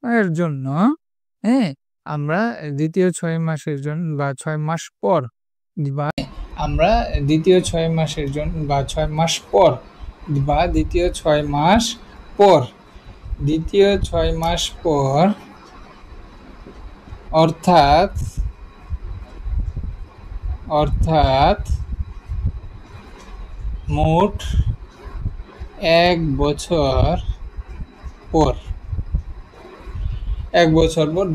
এর জন্য, হ্যাঁ? আমরা দ্বিতীয় ৬ মাসের জন্য বা ৬ মাস পর বা আমরা দ্বিতীয় ৬ মাসের জন্য বা ৬ মাস পর বা দ্বিতীয় ৬ মাস পর দ্বিতীয় ৬ মাস পর অর্থাৎ মোট ১ বছর পর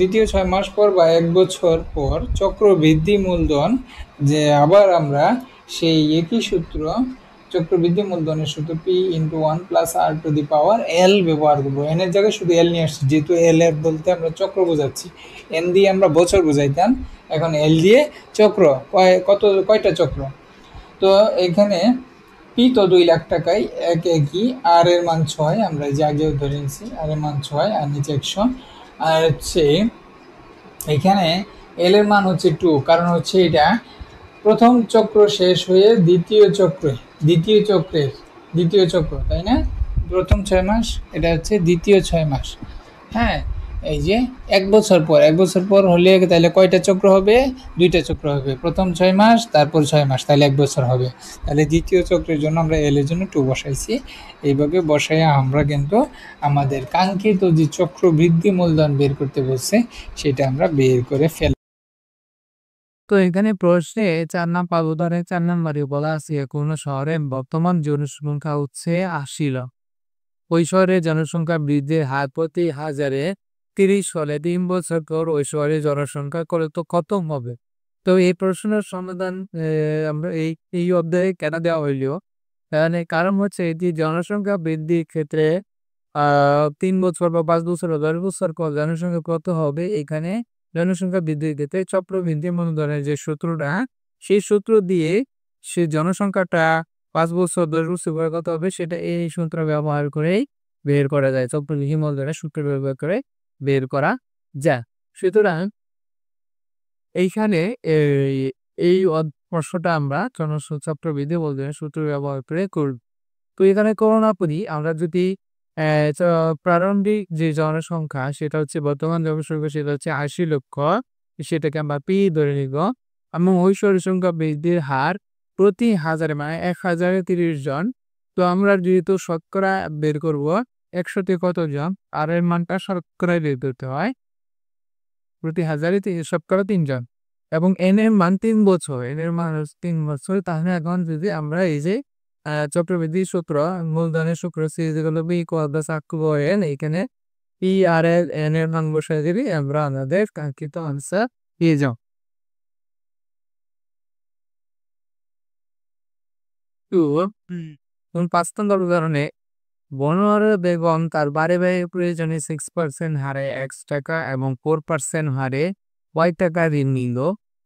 দ্বিতীয় ৬ মাস পর বা ১ বছর পর চক্রবৃদ্ধি মূলধন যে আবার আমরা সেই একই সূত্র চক্রবৃদ্ধি মূলধনের সূত্র p into 1 plus R to the power l ব্যবহার করবো। এন এর জায়গায় শুধু এল নিয়ে আসছি, যেহেতু এল এর বলতে আমরা চক্র বোঝাচ্ছি। এন দিয়ে আমরা বছর বোঝাইতাম, এখন এল দিয়ে চক্র। কয়টা চক্র? তো এখানে পি তো ২,০০,০০০ টাকায় একই। আর এর মান ৬, আমরা যে আগেও ধরে নিচ্ছি। আর এর মান ৬ আর নিচে ১০০। আর হচ্ছে এখানে এল এর মান হচ্ছে 2, কারণ হচ্ছে এটা প্রথম চক্র শেষ হয়ে দ্বিতীয় চক্র, তাই না? প্রথম ৬ মাস, এটা হচ্ছে দ্বিতীয় ৬ মাস। হ্যাঁ, এই যে ১ বছর পর হলে তাহলে কয়টা চক্র হবে? ২টা চক্র হবে। প্রথম ৬ মাস, তারপর ৬ মাস, তাহলে ১ বছর হবে। তাহলে দ্বিতীয় চক্রের জন্য আমরা এল এর জন্য 2 বসাইছি। এইভাবে বসাইয়া আমরা কিন্তু আমাদের কাঙ্ক্ষিত যে চক্রবৃদ্ধি মূলধন বের করতে বলছে সেটা আমরা বের করে তো এখানে প্রশ্নে ৪ নম্বরে বলা আছে কোন শহরে বর্তমান জনসংখ্যা হচ্ছে ৮০ লাখ। ওই শহরে জনসংখ্যা বৃদ্ধির হার প্রতি হাজারে ৩০ হলে ৩ বছর পর ওই শহরে জনসংখ্যা কত হবে? তো এই প্রশ্নের সমাধান আমরা এই অধ্যায়ে কেন দেওয়া হইল? কারণ হচ্ছে এটি জনসংখ্যা বৃদ্ধির ক্ষেত্রে ৩ বছর বা ৫ বছর বা ১০ বছর পর জনসংখ্যা কত হবে এখানে জনসংখ্যা বৃদ্ধির ক্ষেত্রে চক্রবৃদ্ধি মূলধনের যে সূত্রটা, সেই সূত্র দিয়ে সে জনসংখ্যাটা 5 বছর 10 বছর পরে কত হবে সেটা এই সূত্র ব্যবহার করেই বের করা যায়। চক্রবৃদ্ধি মূলধনের সূত্র ব্যবহার করে বের করা যায়। সুতরাং এইখানে এই এই প্রশ্নটা আমরা চক্রবৃদ্ধি মূলধনের সূত্র ব্যবহার করে করব। তো এখানে করোনা পরি আমরা যদি প্রারম্ভিক যে জনসংখ্যা সেটা হচ্ছে বর্তমান জনসংখ্যা সেটা হচ্ছে ৮০ লক্ষ, সেটাকে আমরা পি ধরে নিব এবং ওই সংখ্যা বৃদ্ধির হার প্রতি হাজারে মানে ১,০০০-এ ৩০ জন। তো আমরা যেহেতু শতকরা বের করব ১০০-তে কত জন আর এর মানটা শতকরায় বের করতে হয় প্রতি হাজারে শতকরা ৩ জন এবং এন এর মান ৩ বছর, এন এর মান ৩ বছর। তাহলে এখন যদি আমরা এই যে চক্রবৃদ্ধি সূত্র মূলধনের সূত্র সি যেগুলো বি এন এখানে পি আর এল এন এর মান বসাই দিবি আমরা আমাদের কাঙ্ক্ষিত আনসার পেয়ে যাও। তো ৫ নম্বর উদাহরণে বনোয়ারা বেগম তার বাড়ি ব্যয়ের প্রয়োজনে 6% হারে X টাকা এবং 4% হারে Y টাকা ঋণ নিল।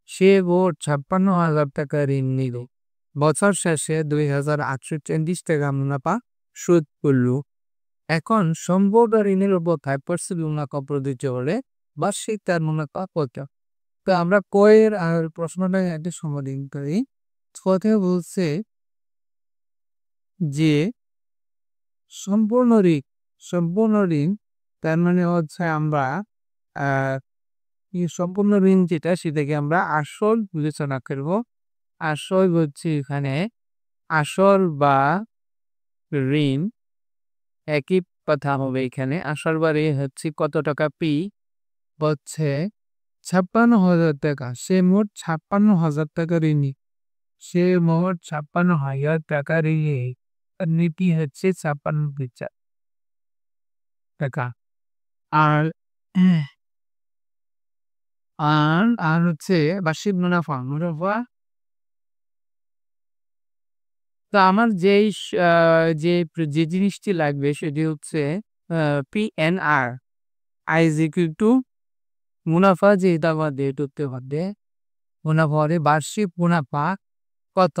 সে মোট ৫৬,০০০ টাকা ঋণ নিল। বছর শেষে ২,৮৪০ টাকা মুনাফা শোধ করল। এখন সম্পূর্ণ ঋণের উপর 5% মুনাফা প্রযোজ্য হলে বার্ষিক তার মুনাফা কত? তো আমরা কয়ের আর প্রশ্নটা একটা সমাধান করি। কথা বলছে যে সম্পূর্ণ ঋণ তার মানে হচ্ছে আমরা সম্পূর্ণ ঋণ যেটা সেটাকে আমরা আসল বিবেচনা করব। আসল হচ্ছে এখানে আসল বা ঋণ একই কথা হবে। এখানে আসল বা ঋণ হচ্ছে কত টাকা পি হচ্ছে ৫৬,০০০ টাকা। সে মোট ৫৬,০০০ টাকা ঋণী। সে মোট ৫৬,০০০ টাকা ঋণী। নীতি হচ্ছে ৫৬ টাকা। আর আর আর হচ্ছে বার্ষিক মুনাফা তো আমার যেই যে জিনিসটি লাগবে সেটি হচ্ছে PNR I is equal two মুনাফা যেটা আমাদের ধরতে হবে মুনাফা হলে বার্ষিক মুনাফা কত?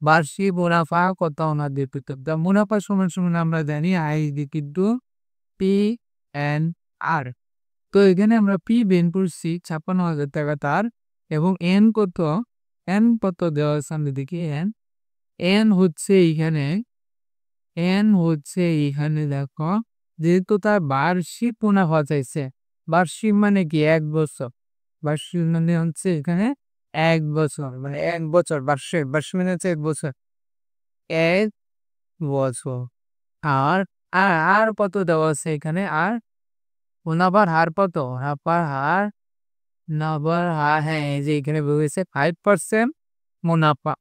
বার্ষিক মুনাফা কত আমাদের ধরতে হবে। মুনাফা সমান সমান আমরা জানি I is equal two PNR। তো এখানে আমরা পি বের করছি ৫৬,০০০ টাকা তার এবং এন কত দেওয়া আছে আমরা দেখি এন হচ্ছে এইখানে দেখো যেহেতু তার বার্ষিক মুনাফা চাইছে, বার্ষিক মানে কি ১ বছর, বার্ষিক মানে হচ্ছে এখানে ১ বছর মানে ১ বছর বার্ষিক মানে হচ্ছে ১ বছর ১ বছর। আর আর কত দেওয়া আছে এখানে আর মুনাফার হার কত? মুনাফার হার হ্যাঁ এই যে এখানে বলেছে 5% মুনাফা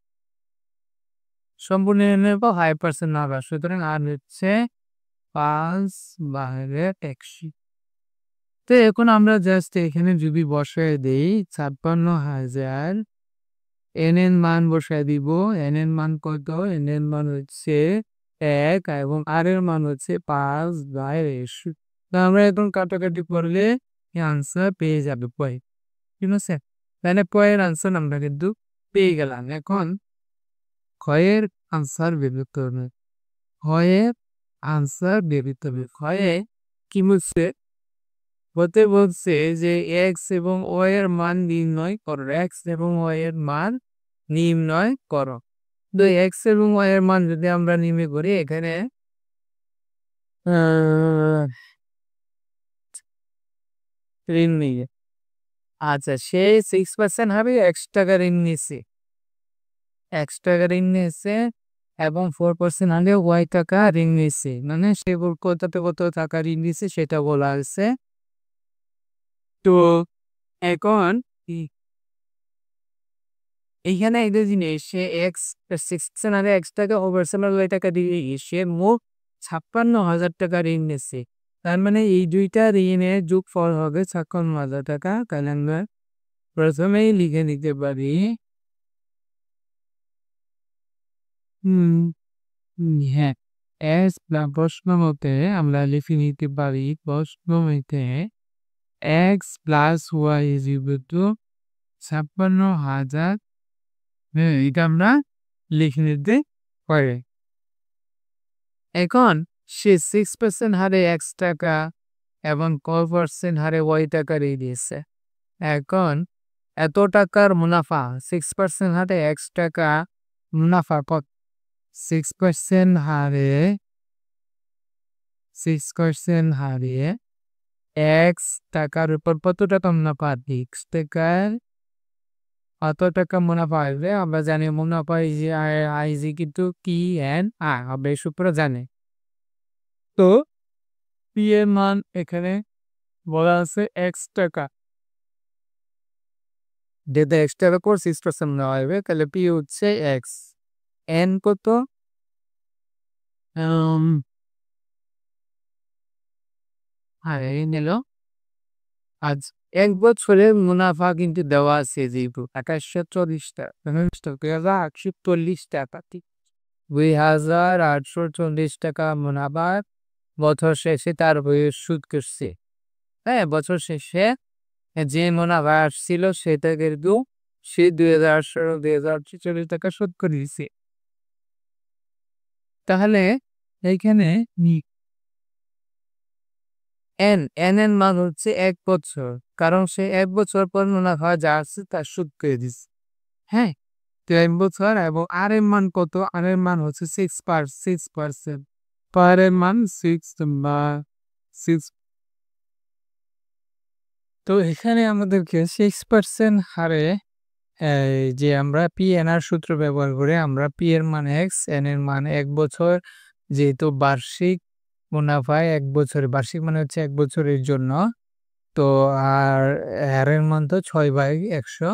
সম্পূর্ণ মুনাফা 5% মুনাফা। সুতরাং আর হচ্ছে 5/100। তো এখন আমরা জাস্ট এখানে যদি বসায় দেই ৫৬,০০০ এন এর মান বসায় দিব। এন এর মান কত? এন এর মান হচ্ছে ১ এবং আর এর মান হচ্ছে 5/100। তো আমরা এখন কাটাকাটি করলে আনসার পেয়ে যাবে পয়েন্ট। ঠিক আছে? তাহলে পয়ের আনসার আমরা কিন্তু পেয়ে গেলাম। এখন ক্ষয়ের আনসার বের করতে হবে। ক্ষয়ের আনসার বের করতে হবে। ক্ষয়ে কি বলছে? বলছে যে এক্স এবং ওয়াই এর মান নির্ণয় করো। এক্স এবং ওয়াই এর মান নির্ণয় করো। তো এক্স এবং ওয়াই এর মান যদি আমরা নির্ণয় করি এখানে ঋণ নিয়ে আচ্ছা সে 6% হবে এক্স টাকা ঋণ নিচ্ছে এবং 4% হলে ওয়াই টাকা ঋণ নিচ্ছে মানে সে কত টাকা ঋণ নিচ্ছে সেটা বলা হয়েছে। তো এখন এইখানে একটা জিনিস সে এক্স 6% হলে এক্স টাকা ওভার ওয়াই টাকা দিয়ে সে মোট ৫৬,০০০ টাকা ঋণ নিচ্ছে। তার মানে এই দুইটা ঋণের যোগফল হবে ৫৬,০০০ টাকা। তাহলে আমরা প্রথমেই লিখে নিতে পারি হ্যাঁ প্রশ্ন মতে আমরা লিখে নিতে পারি প্রশ্ন মতে X plus Y is equal to 56,000। এটা আমরা লিখে নিতে পারি। এখন সে 6% হারে এক্স টাকা এবং কয় পার্সেন্ট হারে ওয়াই টাকা দিয়েছে। এখন এত টাকার মুনাফা 6% হারে এক্স টাকা মুনাফা কত? 6% হারে 6% হারে এক্স টাকার উপর কত টাকা মুনাফা? এক্স টাকার কত টাকা মুনাফা আসবে? আমরা জানি মুনাফা ইজ কিন্তু কি এন আর হবে সূত্র জানে। তো পি এর মান এখানে বলা আছে এক্স টাকা, যেটা এক্স টাকার উপর 6% নেওয়া হবে, তাহলে পি হচ্ছে এক্স। এন কত? এই নিল। আজ ১ বছরের মুনাফা কিন্তু দেওয়া আছে যেহেতু ২৮৪০ টাকা, ২৮৪০ টাকা, ঠিক ২,৮৪০ টাকা মুনাফা বছর শেষে তার উপরে সুদ করছে। হ্যাঁ, বছর শেষে যে মুনাফা আসছিল সেটা কিন্তু সে ২,৮৪০ টাকা শোধ করে দিছে। তাহলে এইখানে এন এর মান হচ্ছে ১ বছর, কারণ সে ১ বছর পর মুনাফা যা আছে তা শোধ করে দিচ্ছে। হ্যাঁ, তো ১ বছর এবং আর এর মান কত? আর এর মান হচ্ছে 6%। পার এর মান 6 তো এখানে আমাদেরকে 6% হারে যে আমরা পি এন আর সূত্র ব্যবহার করে আমরা পি এর মান এক্স, এন এর মান ১ বছর, যেহেতু বার্ষিক মুনাফায় ১ বছরে, বার্ষিক মানে হচ্ছে ১ বছরের জন্য। তো আর আর এর মান তো 6/100,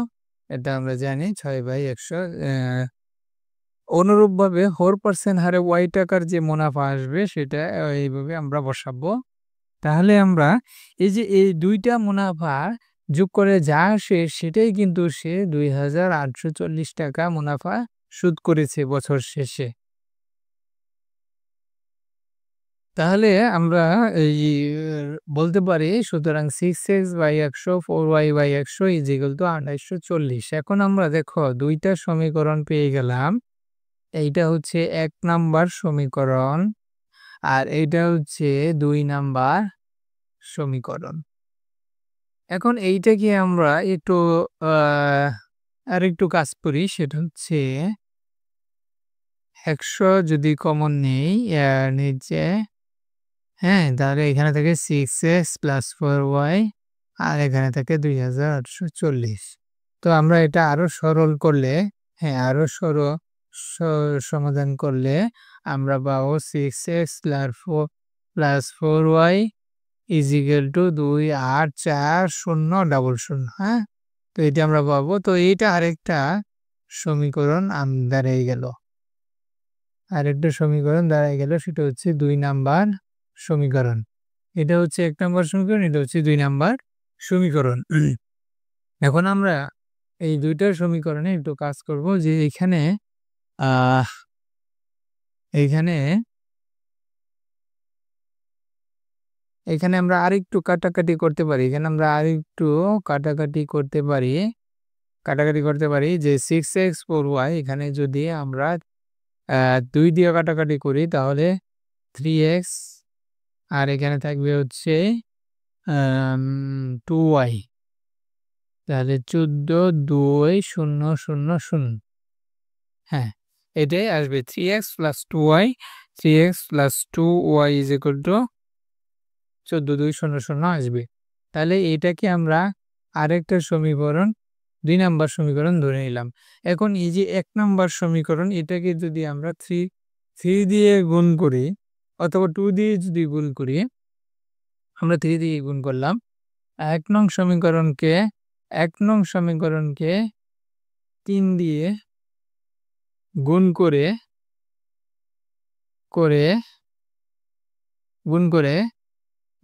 এটা আমরা জানি 6/100। অনুরূপভাবে 4% হারে ওয়াই টাকার যে মুনাফা আসবে সেটা এইভাবে আমরা বসাবো। তাহলে আমরা এই যে এই দুইটা মুনাফা যোগ করে যা আসে সেটাই কিন্তু সে ২,৮৪০ টাকা মুনাফা সুদ করেছে বছর শেষে। তাহলে আমরা এই বলতে পারি সুতরাং 6x/100 4y/100 is equal two ২৮৪০। এখন আমরা দেখো দুইটা সমীকরণ পেয়ে গেলাম। এইটা হচ্ছে ১ নাম্বার সমীকরণ আর এইটা হচ্ছে ২ নাম্বার সমীকরণ। এখন এইটাকে আমরা একটু আরেকটু কাজ করি, সেটা হচ্ছে ১০০ যদি কমন নেই নিচে, হ্যাঁ, তাহলে এখানে থেকে 6x প্লাস 4y আর এখানে থেকে ২,৮৪০। তো আমরা এটা আরো সরল করলে, হ্যাঁ, আরো সমাধান করলে আমরা পাবো 6x plus 4y is equal two 2,84000। হ্যাঁ, তো এটা আমরা পাবো। তো এইটা আরেকটা সমীকরণ দাঁড়াই গেল, আরেকটা সমীকরণ দাঁড়াই গেল, সেটা হচ্ছে ২ নাম্বার সমীকরণ। এটা হচ্ছে ১ নাম্বার সমীকরণ, এটা হচ্ছে ২ নাম্বার সমীকরণ। এখন আমরা এই দুইটার সমীকরণে একটু কাজ করব, যে এখানে এইখানে এখানে আমরা আরেকটু কাটাকাটি করতে পারি, এখানে আমরা আরেকটু কাটাকাটি করতে পারি যে 6x 4y এখানে যদি আমরা ২ দিয়ে কাটাকাটি করি তাহলে 3x আর এখানে থাকবে হচ্ছে 2y, তাহলে 14 2 0 0 0। হ্যাঁ, এটাই আসবে 3x plus 2y, 3x plus 2y is equal two 14 2 0 0 আসবে। তাহলে এটাকে আমরা আরেকটা সমীকরণ ২ নাম্বার সমীকরণ ধরে নিলাম। এখন এই যে ১ নাম্বার সমীকরণ, এটাকে যদি আমরা 3 দিয়ে গুণ করি অথবা 2 দিয়ে যদি গুণ করি, আমরা 3 দিয়ে গুণ করলাম। ১ নং সমীকরণকে ৩ দিয়ে গুণ করে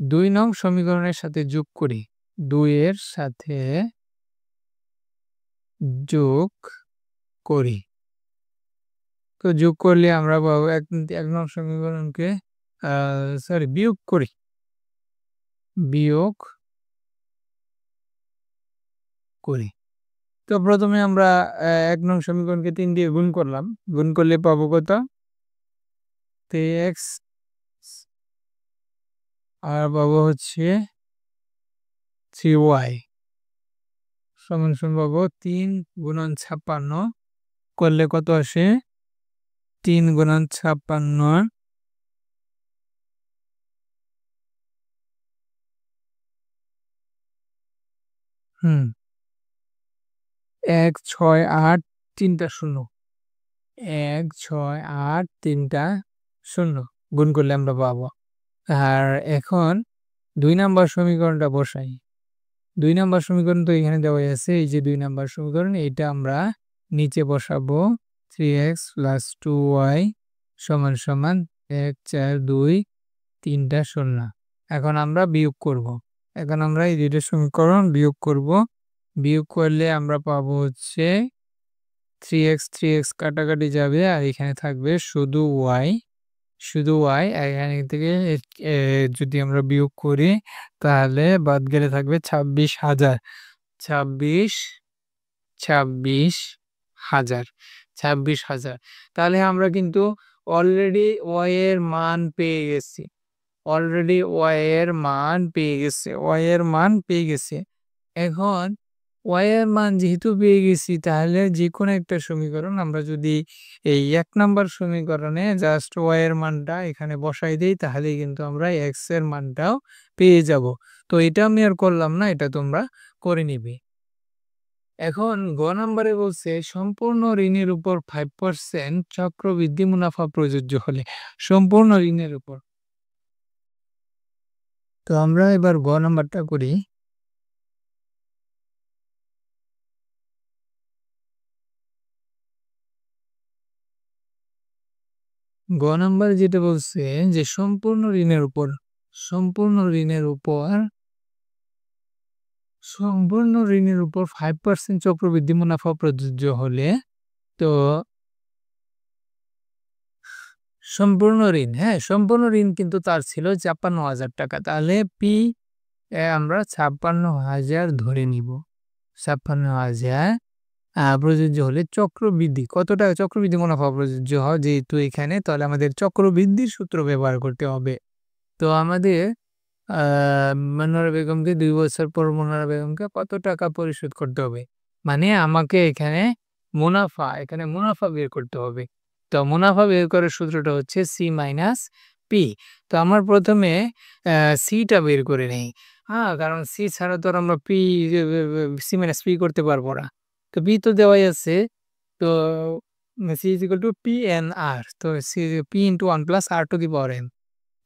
২ নং সমীকরণের সাথে যোগ করি, ২ এর সাথে যোগ করি। তো যোগ করলে আমরা পাবো ১ নং সমীকরণকে বিয়োগ করি, বিয়োগ করি। তো প্রথমে আমরা ১ নং সমীকরণকে ৩ দিয়ে গুণ করলাম। গুণ করলে পাবো কত? 3x আর পাবো হচ্ছে 3y সমান পাবো ৩ গুণন ৫৬ করলে কত আসে? ৩ গুণন ৫৬ হুম ১, ৬, ৮, ৩টা ০। ১, ৬, ৮, ৩টা ০ গুণ করলে আমরা পাবো। আর এখন ২ নাম্বার সমীকরণটা বসাই। ২ নাম্বার সমীকরণ তো এখানে দেওয়াই আছে। এই যে ২ নাম্বার সমীকরণ এইটা আমরা নিচে বসাবো 3x + 2y = ১, ৪, ২, ৩টা ০। এখন আমরা বিয়োগ করব। এখন আমরা এই ২ টা সমীকরণ বিয়োগ করব। বিয়োগ করলে আমরা পাবো হচ্ছে 3x কাটাকাটি যাবে আর এখানে থাকবে শুধু y, শুধু y। এখান থেকে এ যদি আমরা বিয়োগ করি তাহলে বাদ গেলে থাকবে ২৬,০০০। ২৬, ২৬,০০০, ২৬,০০০। তাহলে আমরা কিন্তু অলরেডি y এর মান পেয়ে গেছি। অলরেডি y এর মান পেয়ে গেছি। y এর মান পেয়ে গেছি। এখন y এর মান যেহেতু পেয়ে গেছি তাহলে যেকোনো একটা সমীকরণ আমরা যদি এই ১ নাম্বার সমীকরণে জাস্ট y এর মানটা এখানে বসাই দেই তাহলেই কিন্তু আমরা x এর মানটাও পেয়ে যাব। তো এটা আমি আর করলাম না, এটা তোমরা করে নিবে। এখন গ নাম্বারে বলছে সম্পূর্ণ ঋণের উপর 5% চক্রবৃদ্ধি মুনাফা প্রযোজ্য হলে। সম্পূর্ণ ঋণের উপর। তো আমরা এবার গ নাম্বারটা করি। গ নাম্বার যেটা বলছে যে সম্পূর্ণ ঋণের উপর, সম্পূর্ণ ঋণের উপর, সম্পূর্ণ ঋণের উপর 5% চক্রবৃদ্ধি মুনাফা প্রযোজ্য হলে তো সম্পূর্ণ ঋণ, হ্যাঁ, সম্পূর্ণ ঋণ কিন্তু তার ছিল ৫৬,০০০ টাকা। তাহলে পি আমরা ৫৬,০০০ ধরে নিব। ৫৬,০০০ প্রযোজ্য হলে চক্রবৃদ্ধি কত টাকা চক্রবৃদ্ধি মুনাফা প্রযোজ্য হয় যেহেতু এখানে, তাহলে আমাদের চক্রবৃদ্ধির সূত্র ব্যবহার করতে হবে। তো আমাদের মনোয়ারা বেগমকে ২ বছর পর মনোয়ারা বেগমকে কত টাকা পরিশোধ করতে হবে? মানে আমাকে এখানে মুনাফা বের করতে হবে। তো মুনাফা বের করার সূত্রটা হচ্ছে সি মাইনাস পি। তো আমার প্রথমে সিটা বের করে নেই। হ্যাঁ, কারণ সি ছাড়া তো আর আমরা পি সি মাইনাস পি করতে পারবো না। তো পি তো দেওয়াই আছে। তো c is equal to p n r. তো c p into 1 plus R to the power n.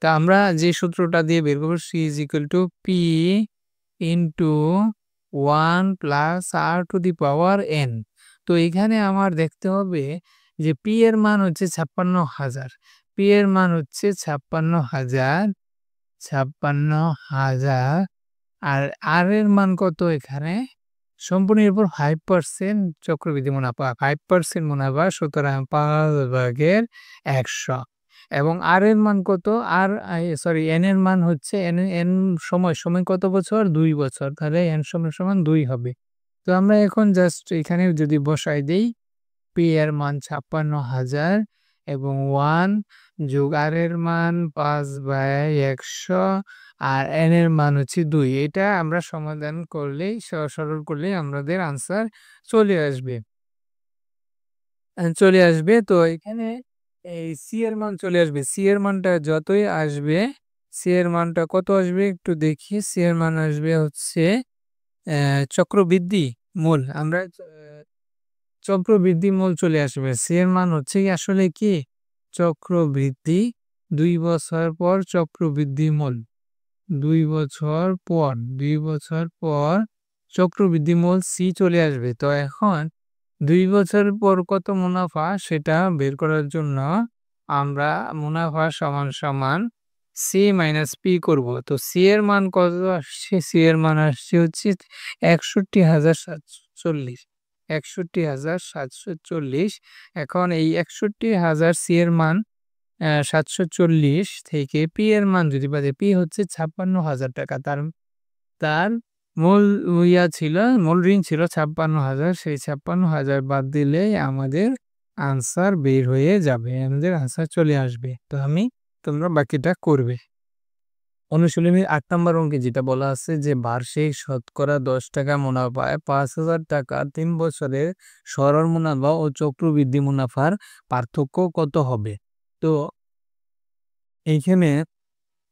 তা আমরা যে সূত্রটা দিয়ে বের করব c is equal to P into 1 plus R to the power N. তো এখানে আমার দেখতে হবে যে পি এর মান হচ্ছে ৫৬,০০০, পি এর মান হচ্ছে ৫৬,০০০, ৫৬,০০০ আর আর এর মান কত এখানে? সম্পূর্ণের উপর 5% চক্রবৃদ্ধি মুনাফা, 5% মুনাফা, সুতরাং ৫/১০০ এবং আর এর মান কত? আর সরি এন এর মান হচ্ছে এন সময় কত বছর? ২ বছর। তাহলে এন সমান ২ হবে। তো আমরা এখন জাস্ট এখানে যদি বসাই দেই পি এর মান ৫৬,০০০ এবং 1 যোগ আর এর মান ৫/১০০ আর এন এর মান হচ্ছে ২। এটা আমরা সমাধান করলেই সরল করলেই আমাদের আনসার চলে আসবে। চলে আসবে। তো এখানে এই সি এর মান চলে আসবে। সি এর মানটা যতই আসবে, সি এর মানটা কত আসবে একটু দেখি। সি এর মান আসবে হচ্ছে চক্রবৃদ্ধি মূল। আমরা চক্রবৃদ্ধি মূল চলে আসবে। সি এর মান হচ্ছে কি আসলে কি? চক্রবৃদ্ধি ২ বছর পর চক্রবৃদ্ধি মূল। ২ বছর পর, ২ বছর পর চক্রবৃদ্ধি মূল সি চলে আসবে। তো এখন ২ বছর পর কত মুনাফা সেটা বের করার জন্য আমরা মুনাফা সমান সি মাইনাস পি করব। তো সি এর মান কত আসছে? সি এর মান আসছে হচ্ছে ৬১,৭৪০, ৬১,৭৪০। এখন এই ৬১,০০০ সি এর মান ৭৪০ থেকে পি এর মান যদি বাদে, পি হচ্ছে ৫৬,০০০ টাকা। তার তার মূল ছিল, মূল ঋণ ছিল ৫৬,০০০, সেই ৫৬,০০০ বাদ দিলেই আমাদের আনসার বের হয়ে যাবে। আমাদের আনসার চলে আসবে। তো তোমরা বাকিটা করবে। অনুশীলনীর ৮ নম্বর অঙ্কে যেটা বলা আছে যে বার্ষিক শতকরা ১০ টাকা মুনাফায় ৫,০০০ টাকা ৩ বছরের সরল মুনাফা ও চক্রবৃদ্ধি মুনাফার পার্থক্য কত হবে? তো এইখানে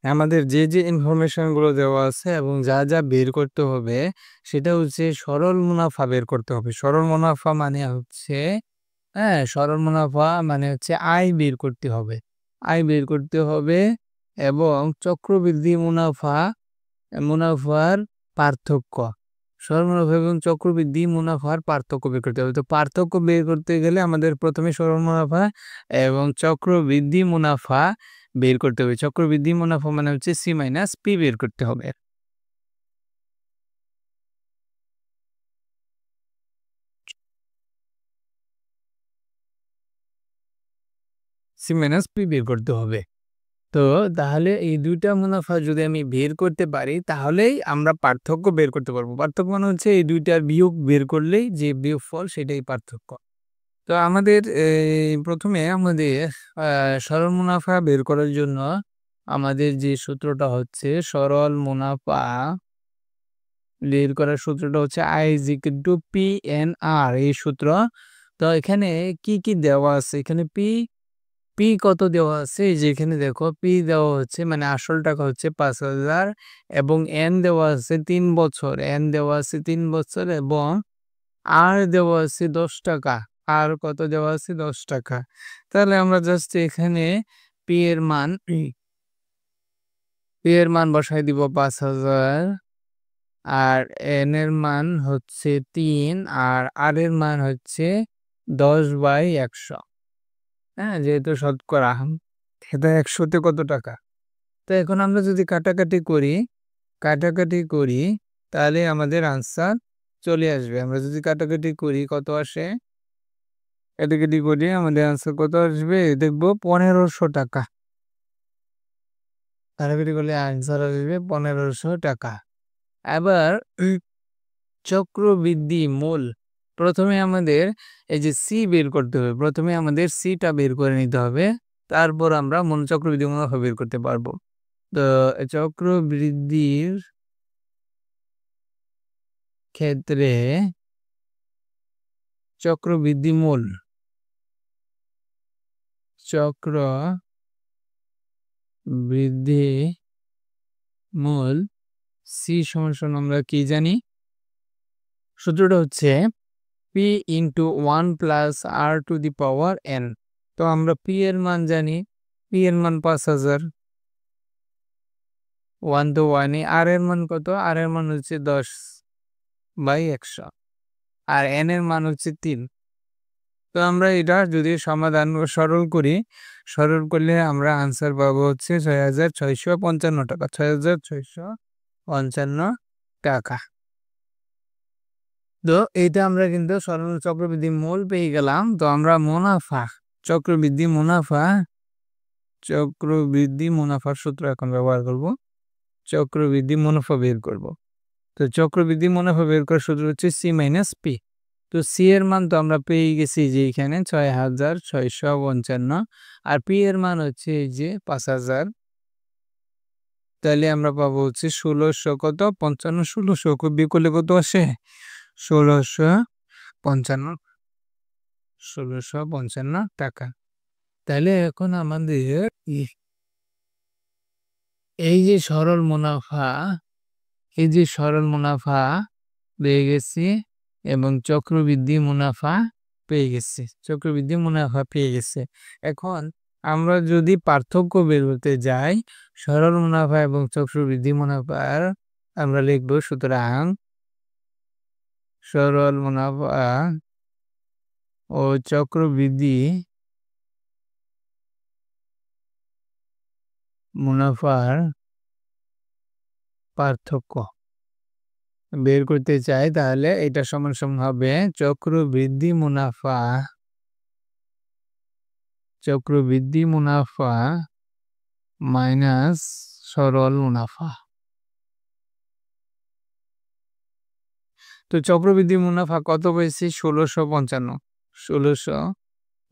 আমাদের যে ইনফরমেশনগুলো দেওয়া আছে এবং যা বের করতে হবে সেটা হচ্ছে সরল মুনাফা বের করতে হবে। সরল মুনাফা মানে হচ্ছে সরল মুনাফা মানে হচ্ছে আয় বের করতে হবে। আয় বের করতে হবে এবং চক্রবৃদ্ধি মুনাফার পার্থক্য। সরল মুনাফা এবং চক্রবৃদ্ধি মুনাফার পার্থক্য বের করতে হবে। তো পার্থক্য বের করতে গেলে আমাদের প্রথমে সরল মুনাফা এবং চক্রবৃদ্ধি মুনাফা বের করতে হবে। চক্রবৃদ্ধি মুনাফা মানে হচ্ছে C - P বের করতে হবে। C - P বের করতে হবে। তো তাহলে এই ২ টা মুনাফা যদি আমি বের করতে পারি তাহলেই আমরা পার্থক্য বের করতে পারবো। পার্থক্য মানে হচ্ছে এই ২ টার বিয়োগ বের করলেই যে বিয়োগফল সেটাই পার্থক্য। তো আমাদের প্রথমে আমাদের সরল মুনাফা বের করার জন্য আমাদের যে সূত্রটা হচ্ছে সরল মুনাফা বের করার সূত্রটা হচ্ছে I = P/N/R এই সূত্র। তো এখানে কি দেওয়া আছে? এখানে P কত দেওয়া আছে? এই যে এখানে দেখো P দেওয়া হচ্ছে মানে আসল টাকা হচ্ছে ৫,০০০ এবং N দেওয়া আছে ৩ বছর। N দেওয়া আছে ৩ বছর এবং R দেওয়া আছে ১০ টাকা। R কত দেওয়া আছে? ১০ টাকা। তাহলে আমরা জাস্ট এখানে P এর মান বসাই দিব ৫,০০০ আর N এর মান হচ্ছে ৩ আর R এর মান হচ্ছে ১০/১০০। যেহেতু শতকরা এটা ১০০ তে কত টাকা? তো এখন আমরা যদি কাটাকাটি করি তাহলে আমাদের আনসার চলে আসবে। আমরা যদি কাটাকাটি করি কত আসে? কাটাকাটি করি আমাদের আনসার কত আসবে? দেখব ১৫০০ টাকা। কাটাকাটি করলে আনসার আসবে ১৫০০ টাকা। এবার চক্রবৃদ্ধি মূল প্রথমে আমাদের এই যে C বের করতে হবে। প্রথমে আমাদের C টা বের করে নিতে হবে। তারপর আমরা চক্রবৃদ্ধি মুনাফা বের করতে পারবো। তো চক্রবৃদ্ধির ক্ষেত্রে চক্রবৃদ্ধি মূল C = আমরা কি জানি? সূত্রটা হচ্ছে P × 1 + R⁴ তো আমরা P এর মান জানি। P এর মান ৫,০০০। 1 তো 1 ই। R এর মান কত? R এর মান হচ্ছে ১০/১০০ আর N এর মান হচ্ছে ৩। তো আমরা এটা যদি সমাধান সরল করলে আমরা আনসার পাবো হচ্ছে ৬,৬৫৫ টাকা। ৬,৬৫৫ টাকা। তো এইটা আমরা কিন্তু সরল চক্রবৃদ্ধি মূল পেয়ে গেলাম। তো আমরা চক্রবৃদ্ধি মুনাফার সূত্র এখন ব্যবহার করব। চক্রবৃদ্ধি মুনাফা বের করব। তো চক্রবৃদ্ধি মুনাফা বের করার সূত্র হচ্ছে C - P। তো C এর মান তো আমরা পেয়ে গেছি যে এখানে ৬,৬৫৫ আর P এর মান হচ্ছে এই যে ৫,০০০। তাহলে আমরা পাবো হচ্ছে ১৬০০ কত? ৫৫ ১৬০০ বিয়োগ করলে কত আসে? ১৬৫৫ টাকা। তাহলে এখন আমাদের এই যে সরল মুনাফা পেয়ে গেছি এবং চক্রবৃদ্ধি মুনাফা পেয়ে গেছে। এখন আমরা যদি পার্থক্য বের করতে যাই সরল মুনাফা এবং চক্রবৃদ্ধি মুনাফার আমরা লিখব সুতরাং সরল মুনাফা ও চক্রবৃদ্ধি মুনাফার পার্থক্য বের করতে চাই তাহলে এটা সমান হবে চক্রবৃদ্ধি মুনাফা মাইনাস সরল মুনাফা। তো চক্রবৃদ্ধি মুনাফা কত পেয়েছি? ১৬৫৫।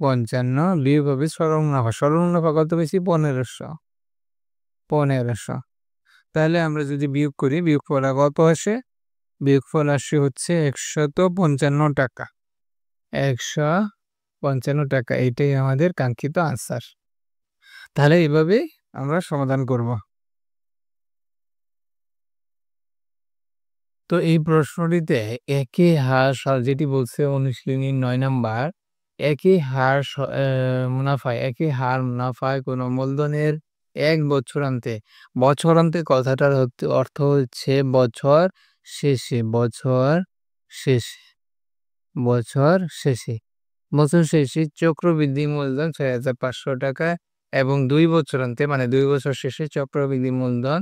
১৬৫৫ বিয়োগ হবে সরল মুনাফা। সরল মুনাফা কত পেয়েছি? ১৫০০। ১৫০০। তাহলে আমরা যদি বিয়োগ করি, বিয়োগফল কত আসে? বিয়োগফল আসে হচ্ছে ১৫৫ টাকা। ১৫৫ টাকা। এটাই আমাদের কাঙ্ক্ষিত আনসার। তাহলে এভাবে আমরা সমাধান করব। তো এই প্রশ্নটিতে একই হার যেটি বলছে অনুশীলনী ৯ নাম্বার, একই হার একই হার মুনাফায় কোনো মূলধনের ১ বছরান্তে, বছরান্তে কথাটার অর্থ হচ্ছে বছর শেষে, বছর শেষে, বছর শেষে, বছর শেষে চক্রবৃদ্ধি মূলধন ৬৫০০ টাকা এবং ২ বছরান্তে মানে ২ বছর শেষে চক্রবৃদ্ধি মূলধন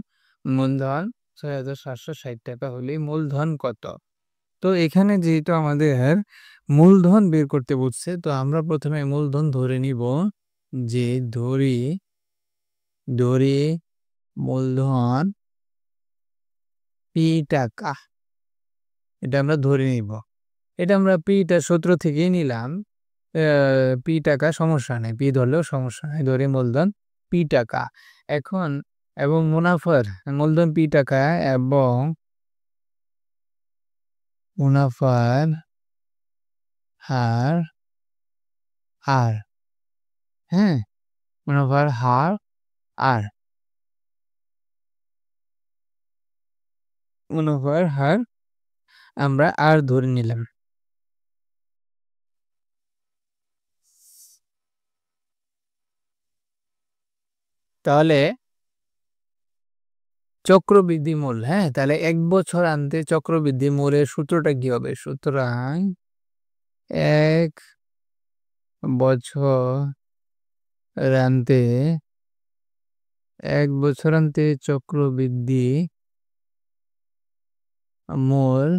৬৭৬০ টাকা হলেই মূলধন কত? তো এখানে যেহেতু আমাদের মূলধন বের করতে বলছে, তো আমরা প্রথমে মূলধন ধরে নিব যে ধরি মূলধন পি টাকা। এটা আমরা ধরে নিব। এটা আমরা পিটা সূত্র থেকেই নিলাম। পি টাকা সমস্যা নেই, পি ধরলেও সমস্যা নেই, ধরে মূলধন পি টাকা। এখন এবং মুনাফার মূলধন পি টাকা এবং মুনাফার হার আর, হ্যাঁ, মুনাফার হার আর, মুনাফার হার আমরা আর ধরে নিলাম। তাহলে চক্রবৃদ্ধি মূল, হ্যাঁ, তাহলে ১ বছর আনতে চক্রবৃদ্ধি মূলের সূত্রটা কি হবে? সুতরাং ১ বছর আনতে ১ বছর আনতে চক্রবৃদ্ধি মূল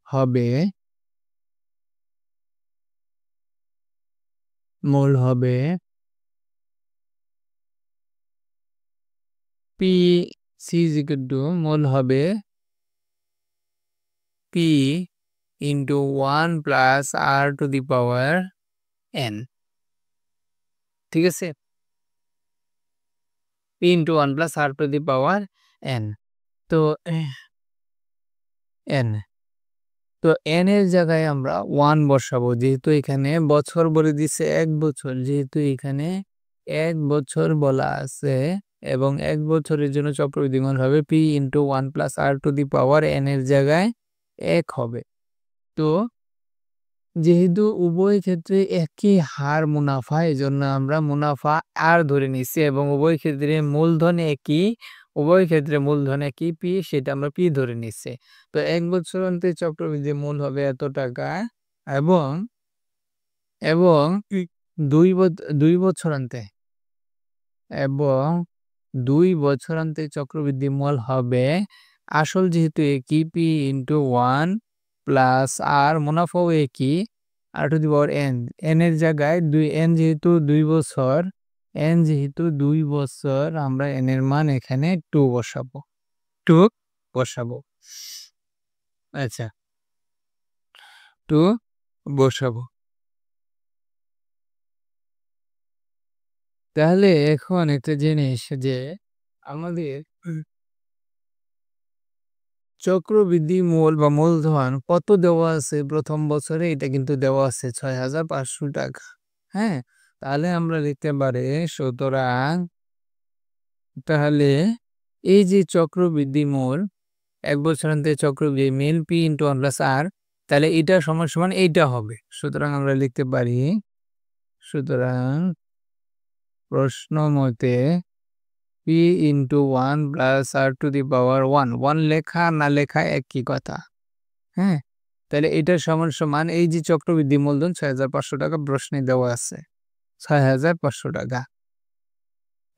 হবে পি সি ইকুয়াল টু মূল হবে P into 1 plus R to the power N. ঠিক আছে, P into 1 plus R to the power N. তো এন, তো এন এর জায়গায় আমরা 1 বসাবো, যেহেতু এখানে বছর বলে দিছে ১ বছর, যেহেতু এখানে ১ বছর বলা আছে এবং ১ বছরের জন্য চক্রবৃদ্ধি মূল হবে P into 1 plus R to the power N এর জায়গায় ১ হবে। তো যেহেতু উভয় ক্ষেত্রে একই হার মুনাফা, এজন্য আমরা মুনাফা আর ধরে নিচ্ছি এবং উভয় ক্ষেত্রে মূলধন একই, উভয় ক্ষেত্রে মূলধন একই পি, সেটা আমরা পি ধরে নিচ্ছি। তো ১ বছর অন্তে চক্রবৃদ্ধি মূল হবে এত টাকা এবং ২ বছর অন্তে এবং ২ বছর অন্তে চক্রবৃদ্ধি মূল হবে আসল যেহেতু একই পি ইন্টু 1 প্লাস আর, মুনাফাও একই r to the power N, N এর জায়গায় এন যেহেতু ২ বছর, এন যেহেতু ২ বছর, আমরা এন এর মান এখানে 2 বসাবো, 2 বসাবো। আচ্ছা, 2 বসাবো। তাহলে এখন একটা জিনিস যে আমাদের চক্রবৃদ্ধি মূল বা মূলধন কত দেওয়া আছে প্রথম বছরে, এটা কিন্তু দেওয়া আছে ৬৫০০ টাকা। হ্যাঁ, তাহলে আমরা লিখতে পারি সুতরাং, তাহলে এই যে চক্রবৃদ্ধি মূল ১ বছরান্তে চক্রবৃদ্ধি মিল পি ইন্টু 1 প্লাস আর, তাহলে এটা সমান সমান এইটা হবে। সুতরাং আমরা লিখতে পারি, সুতরাং প্রশ্ন মতে p into 1 plus R to the power 1 লেখা না লেখা একই কথা। হ্যাঁ, তাহলে এটা সমান সমান এই যে চক্রবৃদ্ধি মূলধন ৬৫০০ টাকা প্রশ্নে দেওয়া আছে, ৬৫০০ টাকা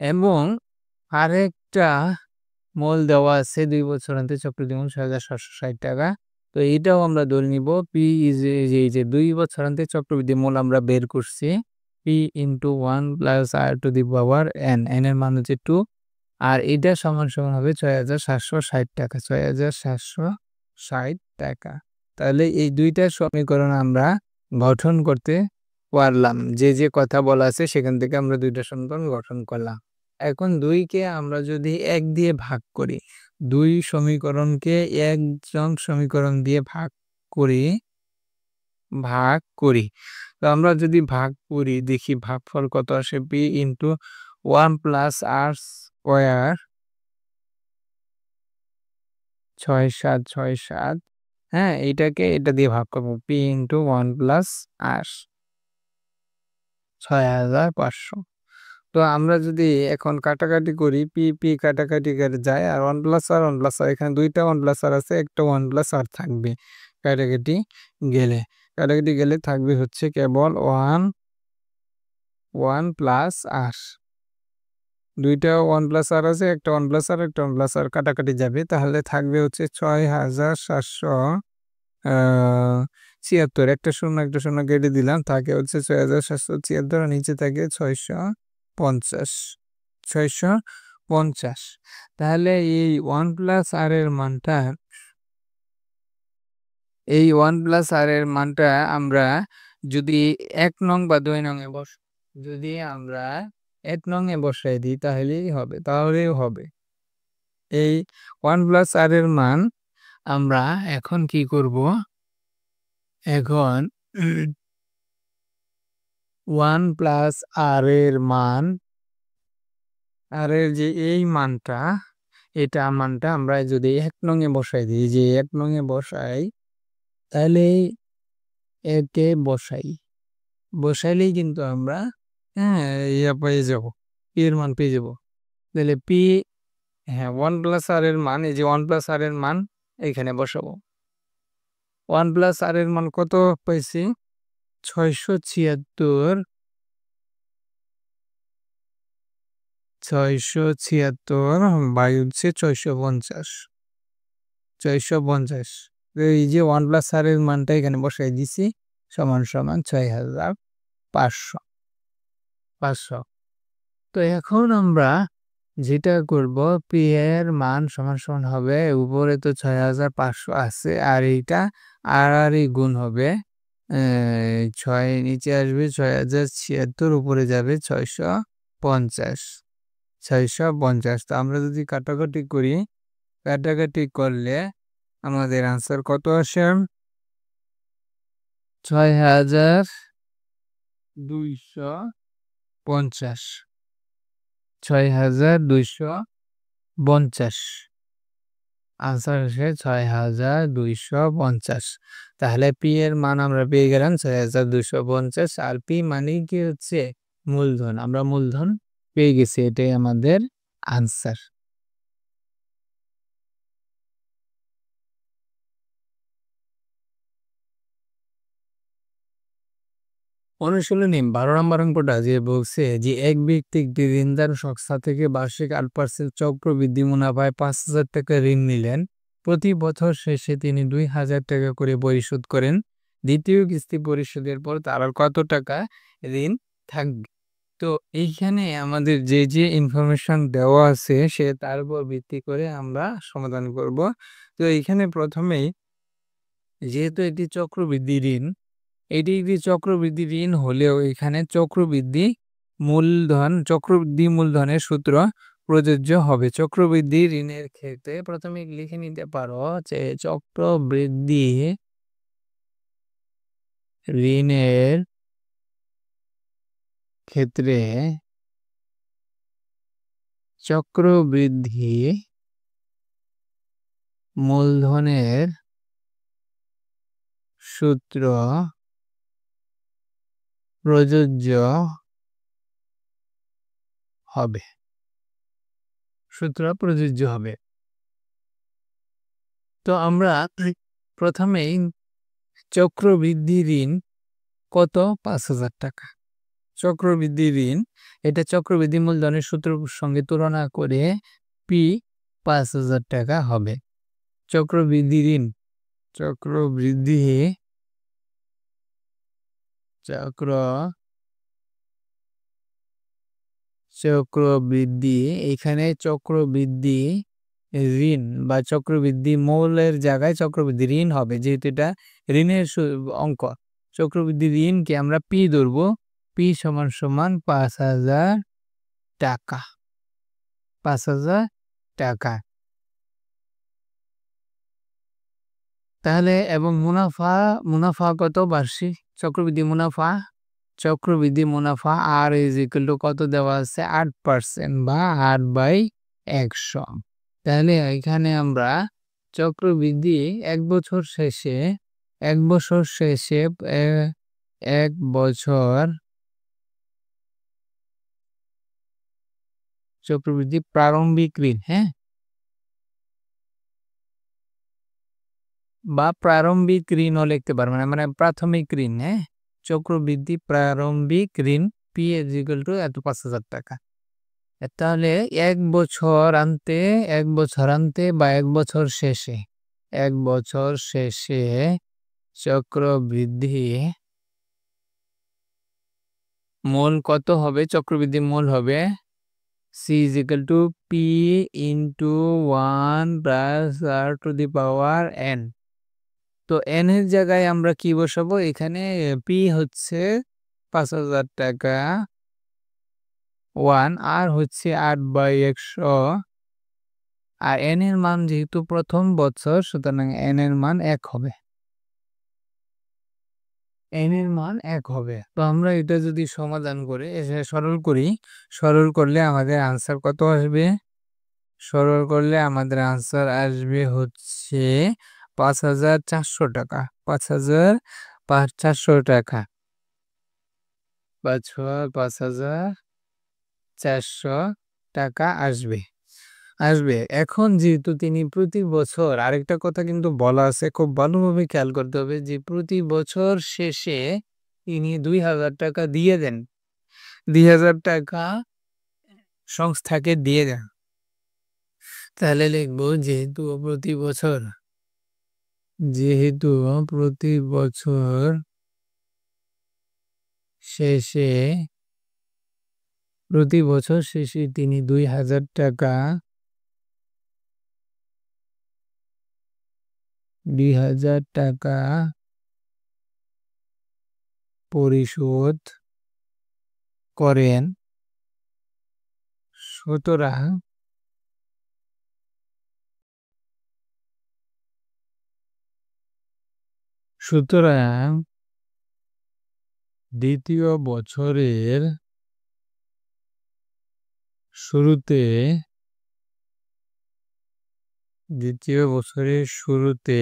এবং আরেকটা মূল দেওয়া আছে ২ বছর অন্তে চক্রবৃদ্ধি মূল ৬৭৬০ টাকা। তো এইটাও আমরা ধরে নিব পি ইজ এই যে ২ বছর অন্তে চক্রবৃদ্ধি মূল আমরা বের করছি P into 1 plus R to the power N, N এর মান হচ্ছে 2, আর এটা সমান সমান হবে ৬৭৬০ টাকা, ৬৭৬০ টাকা। তাহলে এই দুইটা সমীকরণ আমরা গঠন করতে পারলাম। যে কথা বলা আছে সেখান থেকে আমরা দুইটা সমীকরণ গঠন করলাম। এখন 2কে আমরা যদি 1 দিয়ে ভাগ করি, 2 সমীকরণকে 1 নং সমীকরণ দিয়ে ভাগ করি। তো আমরা যদি ভাগ করি দেখি ভাগফল কত আসে, p * 1 + r স্কয়ার 6 7 6 7, হ্যাঁ, এটা দিয়ে ভাগ করব, p * 1 + r 6500। তো আমরা যদি এখন কাটাকাটি করি, p কাটাকাটি কেটে যায় আর 1 + r 1 + r, এখানে 2টা 1 + r আছে, একটা 1 + r থাকবে কাটাকাটি গেলে। কাটাকাটি গেলে থাকবে হচ্ছে কেবল 1 + r। 2টা 1 + r আছে, একটা 1 + r, একটা 1 + r কাটাকাটি যাবে। তাহলে থাকবে হচ্ছে 6776। একটা শূন্য কেটে দিলাম, থাকে হচ্ছে 6776 আর নিচে থাকে 650। 650। তাহলে এই 1 + r এর মানটা, আমরা যদি 1 নং বা 2 নং এ যদি আমরা 1 নং এ বসাই দিই তাহলেও হবে। এই 1 + r এর মান আমরা এখন কি করব? এখন 1 + r এর মান, r এর যে এই মানটা, মানটা আমরা যদি 1 নং এ বসাই দিই, যে 1 নং এ বসাই, তাহলে একে বসাইলেই কিন্তু আমরা, হ্যাঁ, পেয়ে যাব, p এর মান পেয়ে যাব। তাহলে p, হ্যাঁ, 1 + r এর মান, এই যে 1 + r এর মান এইখানে বসাবো। 1 + r এর মান কত পাইছি? 676 বাই হচ্ছে 650। তো এই যে 1 + r এর মানটা এখানে বসাই দিছি, সমান 6500। তো এখন আমরা যেটা করব, p এর মান সমান হবে, উপরে তো 6500 আছে, আর এইটা আর গুণ হবে, 6 নিচে আসবে 6076, উপরে যাবে 650। তো আমরা যদি কাটাকাটি করলে আমাদের আনসার কত আসে? 6250। 6250 আনসার আসে 6250। তাহলে p এর মান আমরা পেয়ে গেলাম 6250, আর p মানে কি হচ্ছে মূলধন। আমরা মূলধন পেয়ে গেছি, এটাই আমাদের আনসার। অনুশীলনী 12 নম্বর অঙ্কটা যে বলছে যে এক ব্যক্তি একটি ঋণদান সংস্থা থেকে বার্ষিক 8% চক্রবৃদ্ধি মুনাফায় 5,000 টাকা ঋণ নিলেন। প্রতি বছর শেষে তিনি 2,000 টাকা করে পরিশোধ করেন। দ্বিতীয় কিস্তি পরিশোধের পর তার আর কত টাকা ঋণ থাকবে? তো এইখানে আমাদের যে ইনফরমেশন দেওয়া আছে তার উপর ভিত্তি করে আমরা সমাধান করব। তো এইখানে প্রথমেই, যেহেতু এটি চক্রবৃদ্ধি ঋণ, এটি একটি চক্রবৃদ্ধি ঋণ হলেও এখানে চক্রবৃদ্ধি মূলধনের সূত্র প্রযোজ্য হবে। চক্রবৃদ্ধি ঋণের ক্ষেত্রে প্রথমে লিখে নিতে পারো যে চক্রবৃদ্ধি ঋণের ক্ষেত্রে চক্রবৃদ্ধি মূলধনের সূত্র প্রযোজ্য হবে। তো আমরা প্রথমেই চক্রবৃদ্ধি ঋণ কত? 5,000 টাকা। চক্রবৃদ্ধি ঋণ, এটা চক্রবৃদ্ধি মূলধনের সূত্রের সঙ্গে তুলনা করে p 5,000 টাকা হবে। চক্রবৃদ্ধি ঋণ, চক্রবৃদ্ধি, এখানে চক্রবৃদ্ধি ঋণ বা চক্রবৃদ্ধি মূলের জায়গায় চক্রবৃদ্ধি ঋণ হবে, যেহেতু এটা ঋণের অঙ্ক। চক্রবৃদ্ধি ঋণকে আমরা পি ধরবো, পি সমান সমান 5,000 টাকা, 5,000 টাকা। তাহলে এবং মুনাফা কত বার্ষিক চক্রবৃদ্ধি মুনাফা আর ইজ ইকুয়াল টু কত দেওয়া আছে 8% বা 8/100। তাহলে এখানে আমরা চক্রবৃদ্ধি এক বছর শেষে এক বছর চক্রবৃদ্ধি প্রারম্ভিক ঋণ, হ্যাঁ, বা প্রারম্ভিক ঋণও লিখতে পারবেন, মানে প্রাথমিক ঋণ, হ্যাঁ, চক্রবৃদ্ধি প্রারম্ভিক ঋণ পি ইজ ইকুয়াল টু এত 5,000 টাকা। তাহলে এক বছর আনতে বা এক বছর শেষে চক্রবৃদ্ধি মূল কত হবে? চক্রবৃদ্ধি মূল হবে c is equal to p into 1 plus r to the power n। তো n এর জায়গায় আমরা কি বসাবো? এখানে p হচ্ছে 5,000 টাকা, 1 আর হচ্ছে 8/100, আর n এর মান যেহেতু প্রথম বছর, সুতরাং n এর মান 1 হবে। তো আমরা এটা যদি সমাধান করে সরল করলে আমাদের আনসার কত আসবে? সরল করলে আমাদের আনসার আসবে হচ্ছে 5,400 টাকা, 5,400 টাকা, 5,400 টাকা আসবে। এখন যেহেতু তিনি প্রতি বছর, আরেকটা কথা কিন্তু বলা আছে, খুব ভালোভাবে খেয়াল করতে হবে, যে প্রতি বছর শেষে তিনি 2,000 টাকা দিয়ে দেন, 2,000 টাকা সংস্থাকে দিয়ে দেন। তাহলে লিখবো যেহেতু প্রতি বছর শেষে তিনি 2,000 টাকা পরিশোধ করেন, সুতরাং দ্বিতীয় বছরের শুরুতে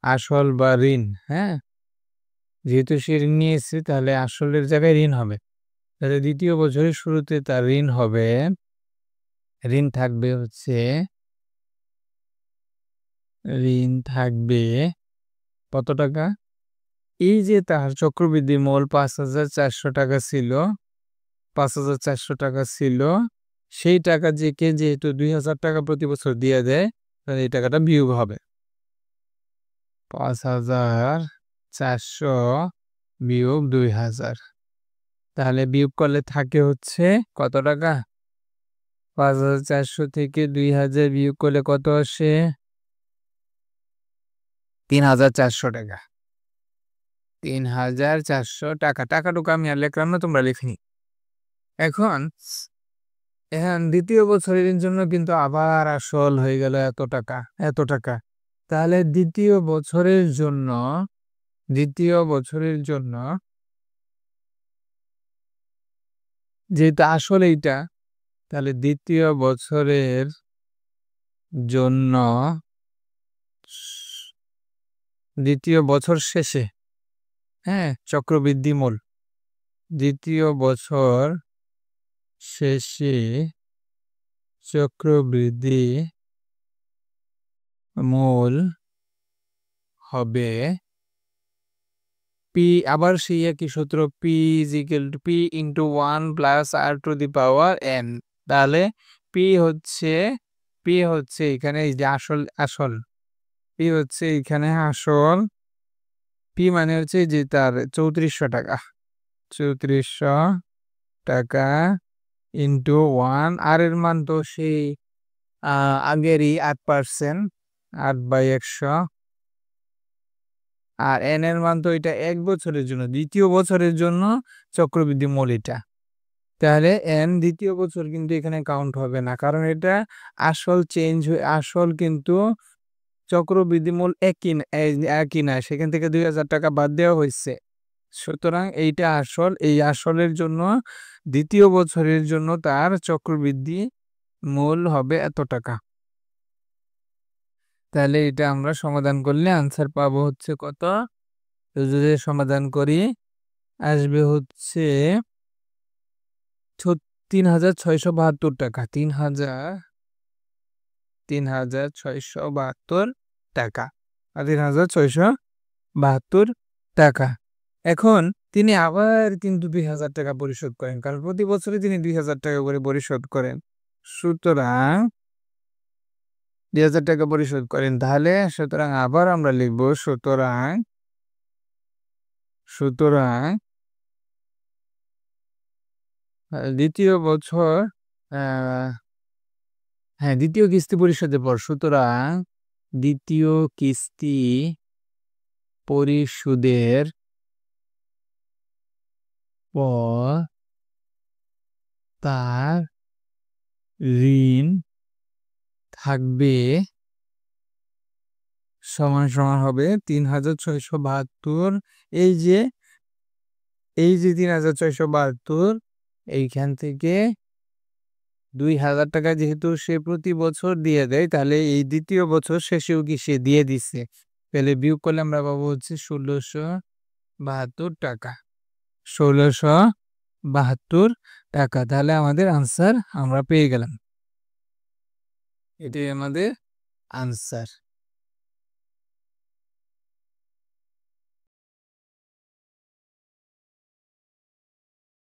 আসল বা ঋণ, হ্যাঁ, যেহেতু সে ঋণ নিয়েছে তাহলে আসলের জায়গায় ঋণ হবে। তাহলে দ্বিতীয় বছরের শুরুতে তার ঋণ থাকবে কত টাকা? এই যে তার চক্রবৃদ্ধি মূল 5,400 টাকা ছিল, 5,400 টাকা ছিল, সেই টাকা যেহেতু 2,000 টাকা প্রতি বছর দিয়ে দেয়, তাহলে এই টাকাটা বিয়োগ হবে। 5,400 বিয়োগ 2,000, তাহলে বিয়োগ করলে থাকে হচ্ছে কত টাকা? 5,400 থেকে 2,000 বিয়োগ করলে কত আসে? 3,400 টাকা। 3,400 টাকা। টাকাটুকু আমি আর লিখলাম না, তোমরা লিখে নি। এখন দ্বিতীয় বছরের জন্য কিন্তু আবার আসল হয়ে গেল এত টাকা। তাহলে দ্বিতীয় বছরের জন্য যেটা আসল এইটা, তাহলে দ্বিতীয় বছরের জন্য দ্বিতীয় বছর শেষে, হ্যাঁ, চক্রবৃদ্ধি মূল দ্বিতীয় বছর শেষে চক্রবৃদ্ধি মূল হবে পি, আবার সেই একই সূত্র, P is equal to P into 1 plus R to the power N. তাহলে পি হচ্ছে এখানে এই যে আসল পি হচ্ছে এখানে আসল, পি মানে হচ্ছে যে তার 3,400 টাকা, 3,400 টাকা ইন্টু 1, আর এর মান তো সেই আগেরই 8%, 8/100। আর n এর মান তো এটা 1 বছরের জন্য, দ্বিতীয় বছরের জন্য চক্রবৃদ্ধি মূল এটা। তাহলে n দ্বিতীয় বছর কিন্তু এখানে কাউন্ট হবে না, কারণ এটা আসল চেঞ্জ হয়ে, আসল কিন্তু চক্রবৃদ্ধি মূল একই না, সেখান থেকে 2000 টাকা বাদ দেওয়া হয়েছে। সুতরাং এইটা আসল, এই আসলের জন্য দ্বিতীয় বছরের জন্য তার চক্রবৃদ্ধি মূল হবে এত টাকা। তাহলে এটা আমরা সমাধান করলে আনসার পাবো হচ্ছে কত? তো যদি সমাধান করি আসবে হচ্ছে 3672 টাকা। 3672 টাকা, 3672 টাকা। এখন তিনি আবার কিন্তু 2000 টাকা পরিশোধ করেন, কারণ প্রতি বছরে তিনি 2000 টাকা করে পরিশোধ করেন। সুতরাং 2000 টাকা পরিশোধ করেন, তাহলে সুতরাং আবার আমরা লিখব সুতরাং দ্বিতীয় বছর, হ্যাঁ, দ্বিতীয় কিস্তি পরিশোধের পর, সুতরাং দ্বিতীয় কিস্তি পরিশোধের পর তার ঋণ থাকবে সমান সমান হবে 3672। এই যে 3672, এইখান থেকে 2000 টাকা যেহেতু সে প্রতি বছর দিয়ে দেয়, তাহলে এই দ্বিতীয় বছর শেষেও কি সে দিয়ে দিচ্ছে, তাহলে বিয়োগ করলে আমরা পাবো হচ্ছে 1672 টাকা। 1672 টাকা। তাহলে আমাদের আনসার আমরা পেয়ে গেলাম, এটাই আমাদের আনসার।